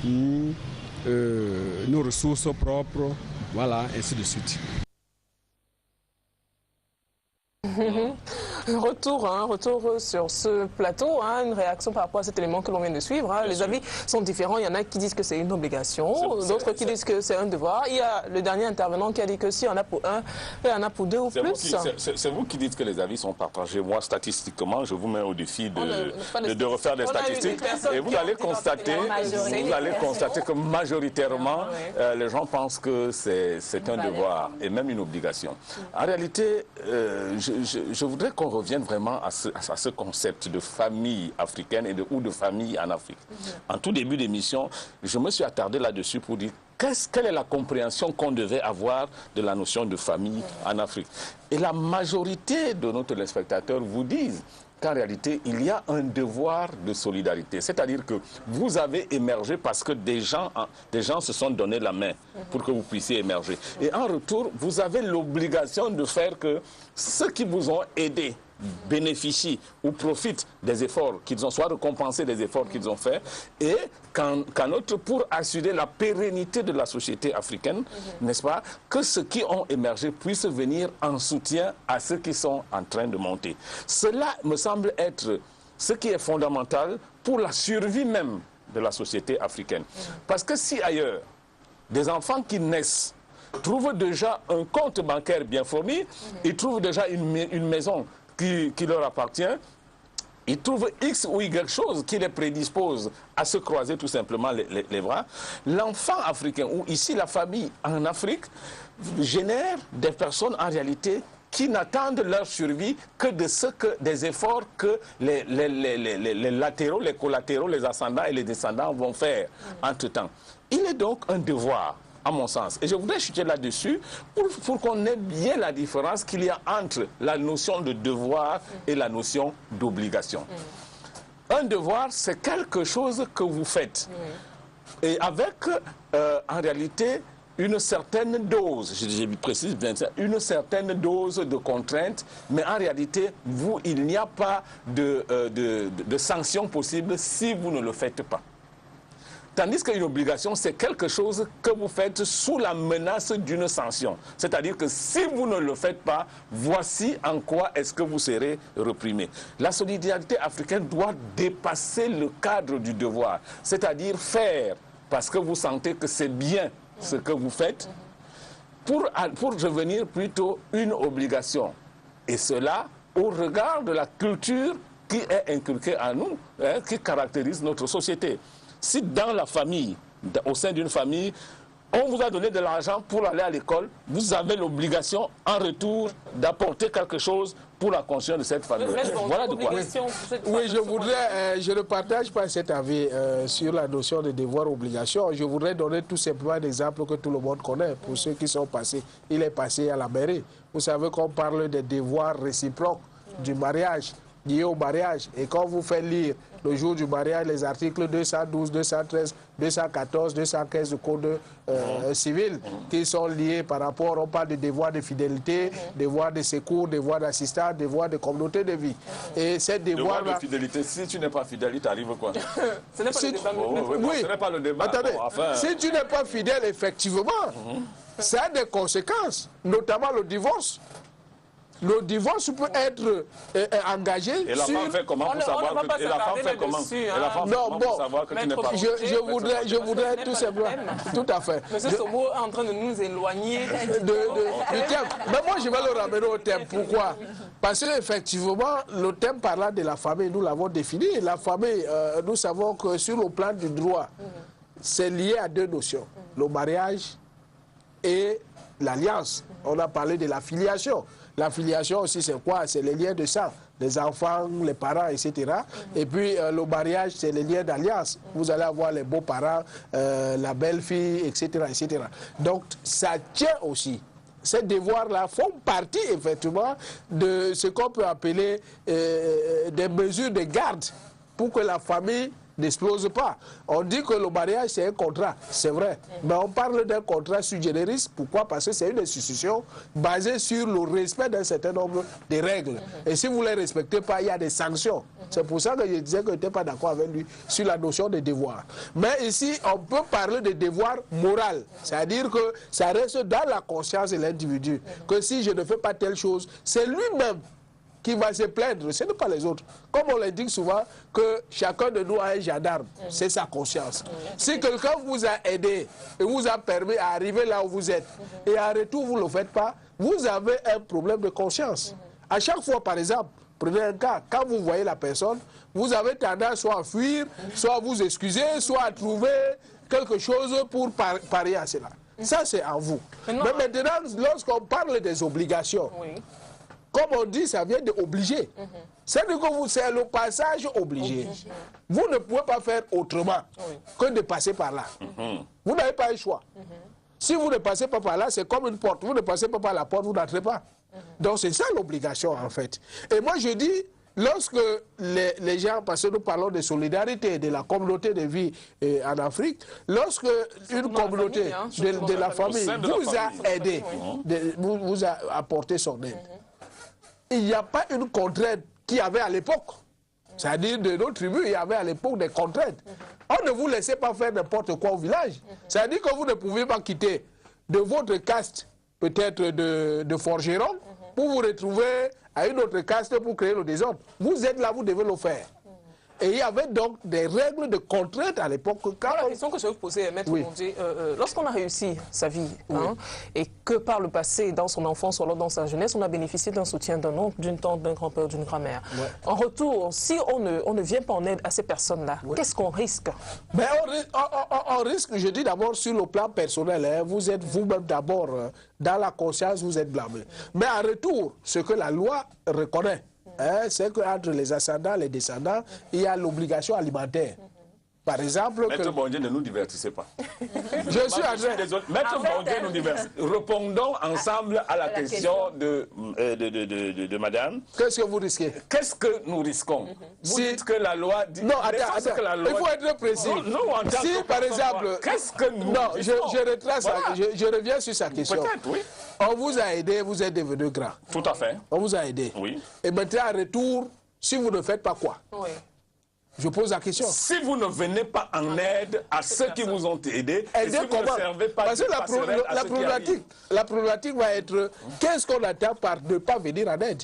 nos ressources propres, voilà, ainsi de suite. Retour sur ce plateau, une réaction par rapport à cet élément que l'on vient de suivre. Les avis sont différents. Il y en a qui disent que c'est une obligation, d'autres qui disent que c'est un devoir. Il y a le dernier intervenant qui a dit que s'il y en a pour un, il y en a pour deux ou plus. C'est vous qui dites que les avis sont partagés. Moi, statistiquement, je vous mets au défi de refaire des statistiques. Et vous allez constater que majoritairement, les gens pensent que c'est un devoir et même une obligation. En réalité, je voudrais qu'on revienne vraiment à ce concept de famille africaine ou de famille en Afrique. En tout début d'émission, je me suis attardé là-dessus pour dire quelle est la compréhension qu'on devait avoir de la notion de famille en Afrique. Et la majorité de nos téléspectateurs vous disent qu'en réalité, il y a un devoir de solidarité. C'est-à-dire que vous avez émergé parce que des gens se sont donné la main pour que vous puissiez émerger. Et en retour, vous avez l'obligation de faire que ceux qui vous ont aidé bénéficient ou profitent des efforts qu'ils ont, soit récompensés des efforts qu'ils ont faits, et qu'en outre, pour assurer la pérennité de la société africaine, n'est-ce pas, que ceux qui ont émergé puissent venir en soutien à ceux qui sont en train de monter. Cela me semble être ce qui est fondamental pour la survie même de la société africaine. Parce que si ailleurs, des enfants qui naissent trouvent déjà un compte bancaire bien fourni, ils trouvent déjà une maison qui leur appartient, ils trouvent X ou Y chose qui les prédispose à se croiser tout simplement les bras. L'enfant africain, ou ici la famille en Afrique, génère des personnes en réalité qui n'attendent leur survie que des efforts que les latéraux, les collatéraux, les ascendants et les descendants vont faire entre-temps. Il est donc un devoir, à mon sens. Et je voudrais chuter là-dessus pour qu'on ait bien la différence qu'il y a entre la notion de devoir et la notion d'obligation. Un devoir, c'est quelque chose que vous faites. Et avec, en réalité, une certaine dose, je précise bien ça, une certaine dose de contrainte, mais en réalité, il n'y a pas de sanction possible si vous ne le faites pas. Tandis qu'une obligation, c'est quelque chose que vous faites sous la menace d'une sanction. C'est-à-dire que si vous ne le faites pas, voici en quoi est-ce que vous serez reprimé. La solidarité africaine doit dépasser le cadre du devoir. C'est-à-dire faire parce que vous sentez que c'est bien ce que vous faites, pour devenir plutôt une obligation. Et cela au regard de la culture qui est inculquée à nous, qui caractérise notre société. Si dans la famille, au sein d'une famille, on vous a donné de l'argent pour aller à l'école, vous avez l'obligation en retour d'apporter quelque chose pour la conscience de cette famille. Voilà de quoi. Oui, je ne partage pas cet avis sur la notion de devoir-obligation. Je voudrais donner tout simplement un exemple que tout le monde connaît, pour ceux qui sont passés. Il est passé à la mairie. Vous savez qu'on parle des devoirs réciproques du mariage, liés au mariage. Et quand vous faites lire le jour du mariage les articles 212, 213, 214, 215 du Code civil qui sont liés par rapport, on parle de devoirs de fidélité, devoirs de secours, devoirs d'assistance, devoirs de communauté de vie. Et ces devoirs de fidélité, si tu n'es pas fidèle, il t'arrive quoi? Ce n'est pas le débat. Attendez, si tu n'es pas fidèle, effectivement, ça a des conséquences, notamment le divorce. le divorce peut être engagé et la femme fait comment pour savoir que... Et la femme fait comment? Et la femme fait comment pour savoir que tu n'es pas... Je voudrais tout simplement... Tout à fait. Monsieur Sobo est en train de nous éloigner du thème. Mais moi, je vais le ramener au thème. Pourquoi? Parce qu'effectivement, le thème parlant de la famille, nous l'avons défini. La famille, nous savons que sur le plan du droit, c'est lié à deux notions. Le mariage et l'alliance. On a parlé de la filiation. La filiation aussi, c'est quoi? C'est les liens de sang. Les enfants, les parents, etc. Et puis le mariage, c'est les liens d'alliance. Vous allez avoir les beaux-parents, la belle-fille, etc., etc. Donc, ça tient aussi. Ces devoirs-là font partie, effectivement, de ce qu'on peut appeler des mesures de garde pour que la famille n'explose pas. On dit que le mariage, c'est un contrat, c'est vrai. Mais on parle d'un contrat sui generis. Pourquoi? Parce que c'est une institution basée sur le respect d'un certain nombre de règles. Et si vous ne les respectez pas, il y a des sanctions. C'est pour ça que je disais que je n'étais pas d'accord avec lui sur la notion de devoir. Mais ici, on peut parler de devoir moral. C'est-à-dire que ça reste dans la conscience de l'individu. Que si je ne fais pas telle chose, c'est lui-même qui va se plaindre, ce n'est pas les autres. Comme on l'indique souvent, que chacun de nous a un gendarme, c'est sa conscience. Si quelqu'un vous a aidé et vous a permis d'arriver là où vous êtes, et en retour vous ne le faites pas, vous avez un problème de conscience. À chaque fois, par exemple, prenez un cas, quand vous voyez la personne, vous avez tendance soit à fuir, soit à vous excuser, soit à trouver quelque chose pour parier à cela. Ça, c'est en vous. Mais maintenant, lorsqu'on parle des obligations, comme on dit, ça vient d'obliger. C'est-à-dire que c'est le passage obligé. Vous ne pouvez pas faire autrement que de passer par là. Vous n'avez pas le choix. Si vous ne passez pas par là, c'est comme une porte. Vous ne passez pas par la porte, vous n'entrez pas. Donc c'est ça l'obligation en fait. Et moi je dis, lorsque les gens, parce que nous parlons de solidarité, de la communauté de vie en Afrique, lorsque une communauté de la famille vous a aidé, vous a apporté son aide, il n'y a pas une contrainte qu'il y avait à l'époque. C'est-à-dire de nos tribus, il y avait à l'époque des contraintes. On ne vous laissait pas faire n'importe quoi au village. C'est-à-dire que vous ne pouviez pas quitter de votre caste, peut-être de forgeron, pour vous retrouver à une autre caste pour créer le désordre. Vous êtes là, vous devez le faire. Et il y avait donc des règles de contrainte à l'époque. La question que je vais vous poser, Maître Bondier, lorsqu'on a réussi sa vie, et que par le passé, dans son enfance ou dans sa jeunesse, on a bénéficié d'un soutien d'un oncle, d'une tante, d'un grand-père, d'une grand-mère. En retour, si on ne vient pas en aide à ces personnes-là, qu'est-ce qu'on risque? Ben, on risque, je dis d'abord sur le plan personnel, hein, vous êtes vous-même d'abord, dans la conscience, vous êtes blâmé. Mais en retour, ce que la loi reconnaît, c'est qu'entre les ascendants et les descendants, il y a l'obligation alimentaire. Par exemple... Maître Bondier, ne nous divertissez pas. Je suis en train... Maître Bondier, nous divertissez. Répondons ensemble à la question de madame. Qu'est-ce que vous risquez? Qu'est-ce que nous risquons? Vous dites que la loi... dit... Non, attends, il faut être précis. Si, par exemple... Qu'est-ce que nous risquons? Je retrace, je reviens sur sa question. Peut-être, oui. On vous a aidé, vous êtes devenu grand. Tout à fait. On vous a aidé. Oui. Et maintenant, en retour, si vous ne faites pas quoi? Oui. Je pose la question. Si vous ne venez pas en aide à ceux qui vous ont aidé, et si vous ne servez pas parce que la problématique va être qu'est-ce qu'on attend par ne pas venir en aide?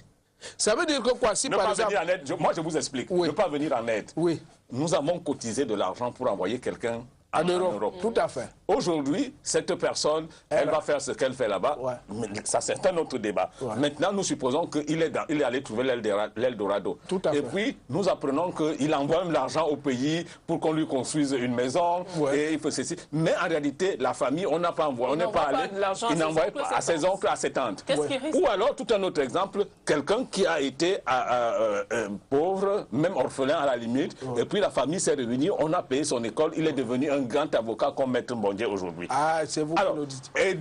Ça veut dire que quoi? Si ne par pas exemple... venir en aide, moi je vous explique. Oui. Ne pas venir en aide. Oui. Nous avons cotisé de l'argent pour envoyer quelqu'un en Europe. Tout à fait. Aujourd'hui, cette personne, elle va faire ce qu'elle fait là-bas. Ouais. Ça, c'est un autre débat. Ouais. Maintenant, nous supposons qu'il est allé trouver l'Eldorado. Tout à fait. Et puis, nous apprenons qu'il envoie même l'argent au pays pour qu'on lui construise une maison. Ouais. Et il faut ceci. Mais en réalité, la famille, on n'a pas envoyé. On n'est pas allé. Il n'envoie pas à ses oncles, à ses tantes. Ou alors, tout un autre exemple, quelqu'un qui a été pauvre, même orphelin à la limite, et puis la famille s'est réunie, on a payé son école, il est devenu un grand avocat comme Maître Bondier aujourd'hui. Ah, c'est vous qui le dites. Et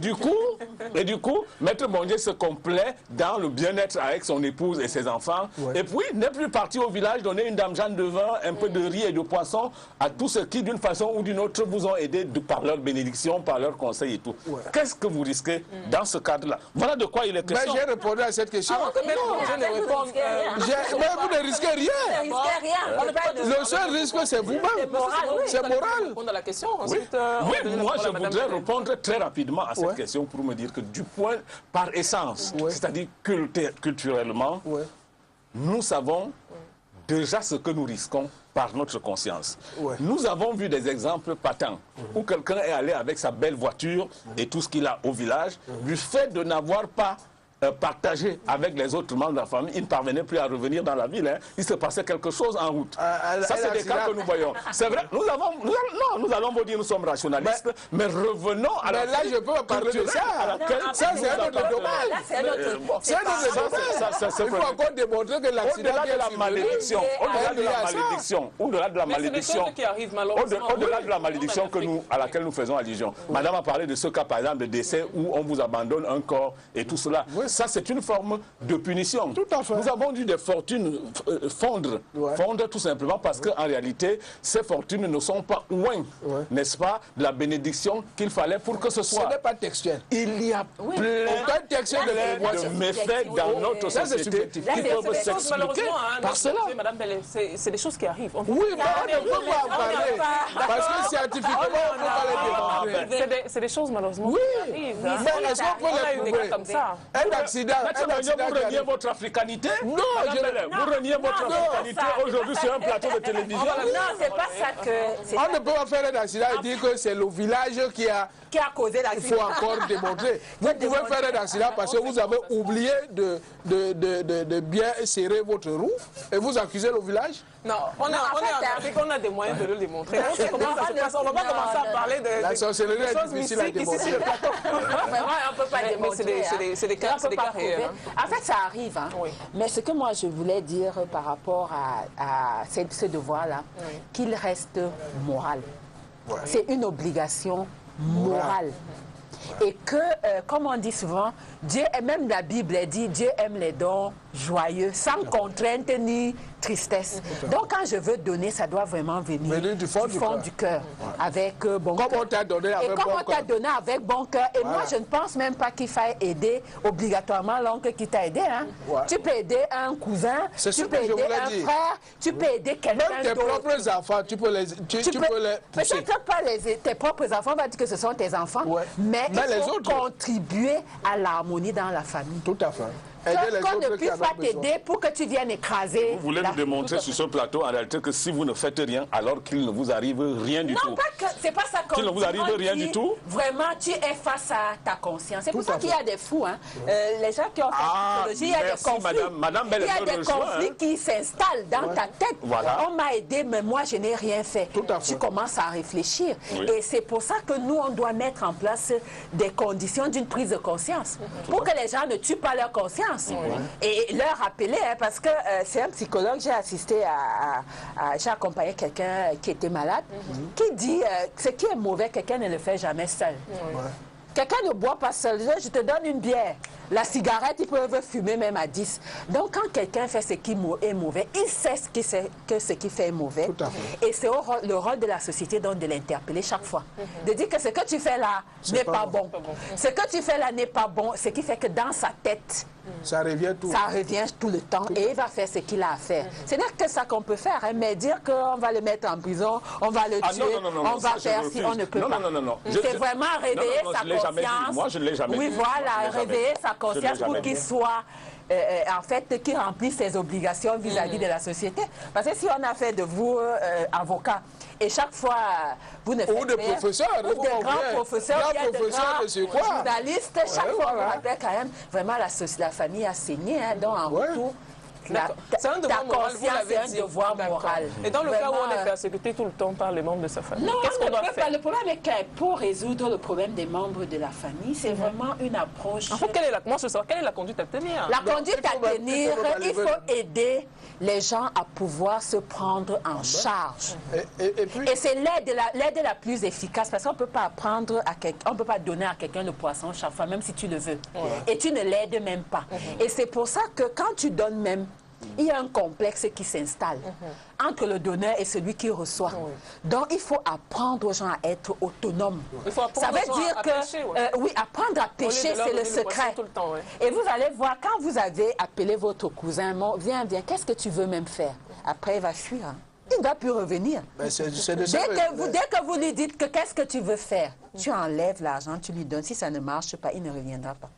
du coup, Maître Bondier se complaît dans le bien-être avec son épouse et ses enfants. Ouais. Et puis, n'est plus parti au village donner une dame-jeanne de vin, un peu de riz et de poisson à tous ceux qui, d'une façon ou d'une autre, vous ont aidé par leur bénédiction, par leur conseil et tout. Ouais. Qu'est-ce que vous risquez dans ce cadre-là? Voilà de quoi il est question. Mais j'ai répondu à cette question. Avant que Maître Bondier ne réponde... Mais vous ne risquez rien. Le seul risque, c'est vous-même. C'est moral. Répondre à la question. Oui, moi moi, je voudrais répondre très rapidement à cette question pour me dire que du point, par essence, c'est-à-dire culturellement, nous savons déjà ce que nous risquons par notre conscience. Nous avons vu des exemples patents où quelqu'un est allé avec sa belle voiture et tout ce qu'il a au village, du fait de n'avoir pas partagé avec les autres membres de la famille, il ne parvenait plus à revenir dans la ville. Hein. Il se passait quelque chose en route. Ça, c'est des cas que nous voyons. C'est vrai, nous allons vous dire nous sommes rationalistes, mais revenons à la... Mais là, je peux parler de ça. Ça, c'est un autre dommage. C'est un autre dommage. Il faut encore démontrer que l'accident... Au-delà de la malédiction, au-delà de la malédiction, au-delà de la malédiction à laquelle nous faisons allusion. Madame a parlé de ce cas, par exemple, de décès où on vous abandonne un corps et tout cela. Ça, c'est une forme de punition. Tout à fait. Nous avons vu des fortunes fondre tout simplement parce qu'en réalité, ces fortunes ne sont pas loin, n'est-ce pas, de la bénédiction qu'il fallait pour que ce soit. Ce n'est pas textuel. Il y a plein de méfaits dans notre société qui peuvent s'expliquer par cela. Madame Bellé, c'est des choses qui arrivent. Oui, mais on ne peut pas en parler. Parce que scientifiquement, on ne peut pas les démontrer. C'est des choses malheureusement qui arrivent. Mais est-ce qu'on peut les prouver comme ça? Un accident. Vous reniez votre africanité? Non, vous reniez votre africanité aujourd'hui sur un plateau de télévision? Non, c'est pas ça que... On ne peut pas faire un accident et dire que c'est le village qui a causé l'accident. Il faut encore démontrer. Vous pouvez faire un accident parce que vous avez oublié de bien serrer votre roue et vous accusez le village? Non, on est en Afrique, on a des moyens de le démontrer. On sait comment ça se passe. On ne va pas commencer à parler de choses mystiques ici sur le plateau. Vraiment, on ne peut pas démontrer. C'est des cas réels. En fait, ça arrive. Hein. Mais ce que moi, je voulais dire par rapport à ce devoir-là, qu'il reste moral. C'est une obligation morale. Et que, comme on dit souvent, Dieu, et même la Bible dit, Dieu aime les dons joyeux, sans contrainte ni tristesse. Donc quand je veux donner, ça doit vraiment venir du fond du cœur, avec bon cœur. Comme on t'a donné avec bon cœur. Et comme on t'a donné avec bon cœur. Et moi, je ne pense même pas qu'il faille aider obligatoirement l'oncle qui t'a aidé. Hein. Tu peux aider un cousin, tu peux aider un frère, tu peux aider quelqu'un d'autre. Même tes propres enfants, tu peux les pousser. Peut-être pas tes propres enfants, on va dire que ce sont tes enfants, mais il faut contribuer à l'harmonie dans la famille. Tout à fait. Qu'on ne puisse pas t'aider pour que tu viennes écraser. Vous voulez nous démontrer sur ce plateau en réalité que si vous ne faites rien, alors qu'il ne vous arrive rien du tout. Non, c'est pas ça qu'on dit. Qu'il ne vous arrive rien du tout. Vraiment, tu es face à ta conscience. C'est pour ça qu'il y a des fous. Hein. Les gens qui ont fait psychologie, il y a des conflits. Il y a des conflits qui s'installent dans ta tête. Voilà. On m'a aidé, mais moi, je n'ai rien fait. Tu commences à réfléchir. Et c'est pour ça que nous, on doit mettre en place des conditions d'une prise de conscience. Pour que les gens ne tuent pas leur conscience. Et leur rappeler, hein, parce que c'est un psychologue, j'ai assisté j'ai accompagné quelqu'un qui était malade, qui dit ce qui est mauvais, quelqu'un ne le fait jamais seul. Quelqu'un ne boit pas seul. Je te donne une bière. La cigarette, ils peuvent fumer même à 10. Donc, quand quelqu'un fait ce qui est mauvais, il sait que ce qui fait est mauvais. Et c'est le rôle de la société donc de l'interpeller chaque fois. De dire que ce que tu fais là n'est pas bon. Ce que tu fais là n'est pas bon. Ce qui fait que dans sa tête, ça revient tout le temps et il va faire ce qu'il a à faire. C'est dire que ça qu'on peut faire, hein, mais dire qu'on va le mettre en prison, on va le tuer, on va faire si on ne peut pas. C'est vraiment réveiller sa conscience. Moi, je ne l'ai jamais dit. Oui, voilà, réveiller sa conscience pour qu'il soit, en fait, qu'il remplisse ses obligations vis-à-vis de la société. Parce que si on a fait de vous avocat, et chaque fois, vous ne faites rien. Ou de professeurs. Ou de grands professeurs, il y a de grands journalistes. Chaque fois, on vous rappelle quand même, vraiment, la famille a saigné. Hein, donc, en retour, c'est un devoir moral, vous l'avez dit. Moral. Et dans le cas où on est persécuté tout le temps par les membres de sa famille, qu'est-ce qu'on doit faire? Le problème est que pour résoudre le problème des membres de la famille, c'est vraiment une approche... En fait, quelle est la conduite à tenir? La conduite à tenir, il faut aider les gens à pouvoir se prendre en charge. Et c'est l'aide la plus efficace, parce qu'on ne peut pas apprendre à quelqu'un, on ne peut pas donner à quelqu'un le poisson chaque fois, même si tu le veux. Et tu ne l'aides même pas. Et c'est pour ça que quand tu donnes même, il y a un complexe qui s'installe entre le donneur et celui qui reçoit. Donc, il faut apprendre aux gens à être autonomes. Ça veut dire que, oui, apprendre à pêcher, c'est le secret. Et vous allez voir, quand vous avez appelé votre cousin, viens, qu'est-ce que tu veux même faire? Après, il va fuir. Il ne va plus revenir. Dès que vous lui dites que qu'est-ce que tu veux faire, Tu enlèves l'argent, tu lui donnes. Si ça ne marche pas, il ne reviendra pas.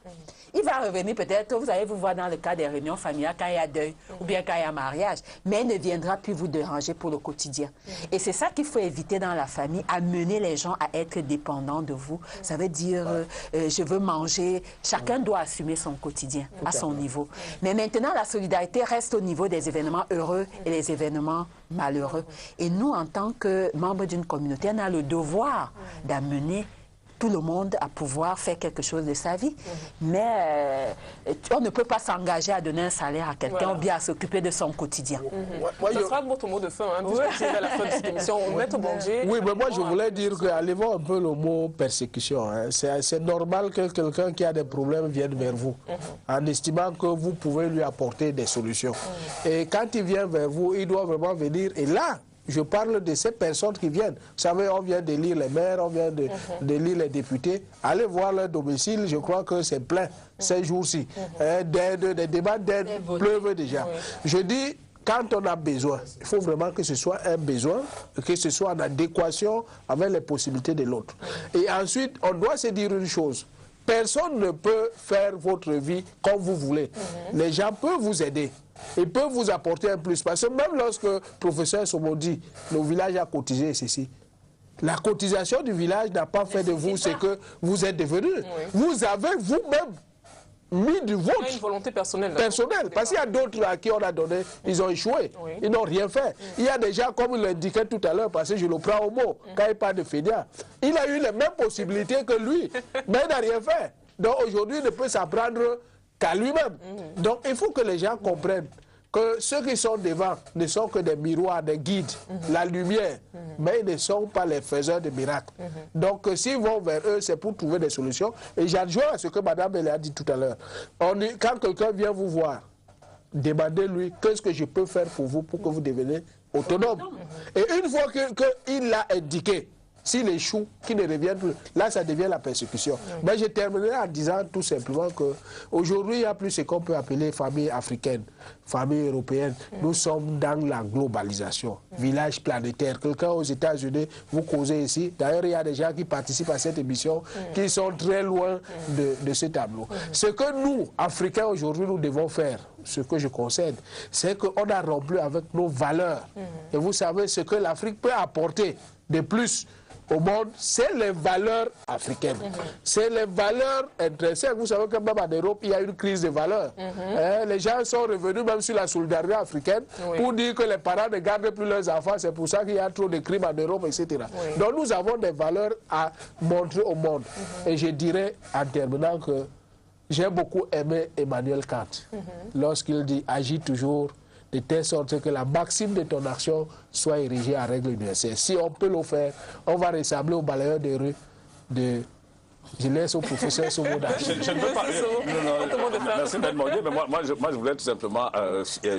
Il va revenir peut-être, vous allez vous voir dans le cas des réunions familiales quand il y a deuil ou bien quand il y a mariage, mais il ne viendra plus vous déranger pour le quotidien. Et c'est ça qu'il faut éviter dans la famille, amener les gens à être dépendants de vous. Ça veut dire, je veux manger. Chacun doit assumer son quotidien à son niveau. Mais maintenant, la solidarité reste au niveau des événements heureux et les événements malheureux. Et nous, en tant que membres d'une communauté, on a le devoir d'amener tout le monde à pouvoir faire quelque chose de sa vie. Mais on ne peut pas s'engager à donner un salaire à quelqu'un ou bien à s'occuper de son quotidien. Ça sera votre mot de fin, hein, puisque c'est à la fin de cette émission. Maître Bondier. Oui, mais moi je voulais dire qu'enlevons un peu le mot persécution. Hein. C'est normal que quelqu'un qui a des problèmes vienne vers vous, en estimant que vous pouvez lui apporter des solutions. Et quand il vient vers vous, il doit vraiment venir. Et là, je parle de ces personnes qui viennent. Vous savez, on vient d'élire les maires, on vient d'élire les députés. Allez voir leur domicile, je crois que c'est plein ces jours-ci. Des débats d'aide pleuvent déjà. Je dis, quand on a besoin, il faut vraiment que ce soit un besoin, que ce soit en adéquation avec les possibilités de l'autre. Et ensuite, on doit se dire une chose. Personne ne peut faire votre vie comme vous voulez. Les gens peuvent vous aider. Ils peuvent vous apporter un plus. Parce que même lorsque le professeur Somo dit, le village a cotisé ceci, la cotisation du village n'a pas fait de vous ce que vous êtes devenu. Vous avez vous-même mis du vôtre. Une volonté personnelle. Parce qu'il y a d'autres à qui on a donné, ils ont échoué. Ils n'ont rien fait. Il y a des gens, comme il l'indiquait tout à l'heure, parce que je le prends au mot, quand il parle de FEDIA, il a eu les mêmes possibilités que lui, mais il n'a rien fait. Donc aujourd'hui, il ne peut s'apprendre qu'à lui-même. Donc il faut que les gens comprennent que ceux qui sont devant ne sont que des miroirs, des guides, la lumière, mais ils ne sont pas les faiseurs de miracles. Donc s'ils vont vers eux, c'est pour trouver des solutions. Et j'adjoins à ce que Mme Bellé a dit tout à l'heure. Quand quelqu'un vient vous voir, demandez-lui qu'est-ce que je peux faire pour vous pour que vous deveniez autonome. Et une fois qu'il l'a indiqué, s'il échoue, qu'il ne revienne plus, là, ça devient la persécution. Mais je terminerai en disant tout simplement qu'aujourd'hui, il n'y a plus ce qu'on peut appeler famille africaine, famille européenne. Nous sommes dans la globalisation, village planétaire. Quelqu'un aux États-Unis, vous causez ici. D'ailleurs, il y a des gens qui participent à cette émission qui sont très loin de ce tableau. Ce que nous, Africains, aujourd'hui, nous devons faire, ce que je concède, c'est qu'on a rompu avec nos valeurs. Et vous savez ce que l'Afrique peut apporter de plus au monde, c'est les valeurs africaines. C'est les valeurs intrinsèques. Vous savez que même en Europe, il y a une crise de valeurs. Les gens sont revenus même sur la solidarité africaine pour dire que les parents ne gardent plus leurs enfants. C'est pour ça qu'il y a trop de crimes en Europe, etc. Donc nous avons des valeurs à montrer au monde. Et je dirais en terminant que j'ai beaucoup aimé Emmanuel Kant lorsqu'il dit « Agis toujours » de telle sorte que la maxime de ton action soit érigée en règle universelle. Si on peut le faire, on va ressembler au balayeur de rue de... Je laisse au professeur Somo d'action. Je ne veux pas... Merci Maître Bondier, mais moi je voulais tout simplement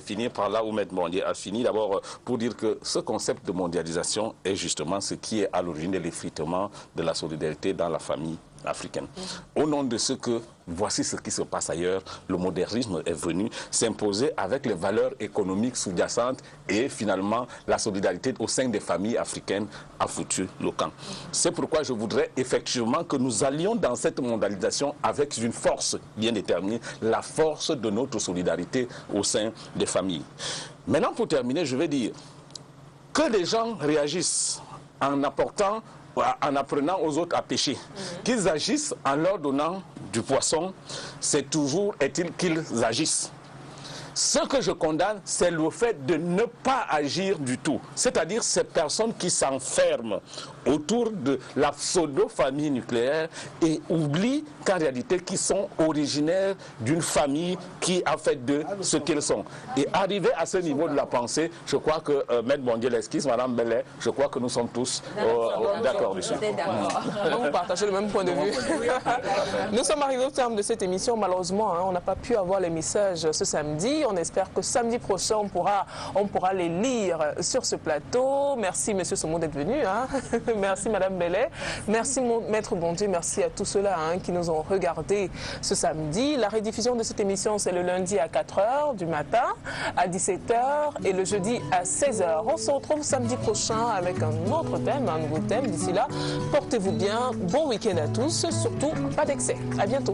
finir par là où Maître Bondier a fini. D'abord pour dire que ce concept de mondialisation est justement ce qui est à l'origine de l'effritement de la solidarité dans la famille africaine. Au nom de ce que, voici ce qui se passe ailleurs, le modernisme est venu s'imposer avec les valeurs économiques sous-jacentes et finalement la solidarité au sein des familles africaines a foutu le camp. C'est pourquoi je voudrais effectivement que nous allions dans cette mondialisation avec une force bien déterminée, la force de notre solidarité au sein des familles. Maintenant, pour terminer, je vais dire que les gens réagissent en apprenant aux autres à pêcher. Qu'ils agissent en leur donnant du poisson, c'est toujours est-il qu'ils agissent. Ce que je condamne, c'est le fait de ne pas agir du tout. C'est-à-dire ces personnes qui s'enferment autour de la pseudo-famille nucléaire et oublient qu'en réalité, qu'ils sont originaires d'une famille qui a fait d'eux ce qu'ils sont. Et arrivé à ce niveau de la pensée, je crois que Maître Bondier l'esquisse, Madame Bellet, je crois que nous sommes tous d'accord dessus. Vous partagez le même point de vue. Nous sommes arrivés au terme de cette émission. Malheureusement, on n'a pas pu avoir les messages ce samedi. On espère que samedi prochain, on pourra les lire sur ce plateau. Merci, Monsieur Somo, d'être venu. Hein. Merci, Madame Bellet. Merci, Maître Bondieu. Merci à tous ceux-là qui nous ont regardés ce samedi. La rediffusion de cette émission, c'est le lundi à 4h du matin, à 17h et le jeudi à 16h. On se retrouve samedi prochain avec un autre thème, un nouveau thème. D'ici là, portez-vous bien. Bon week-end à tous. Surtout, pas d'excès. À bientôt.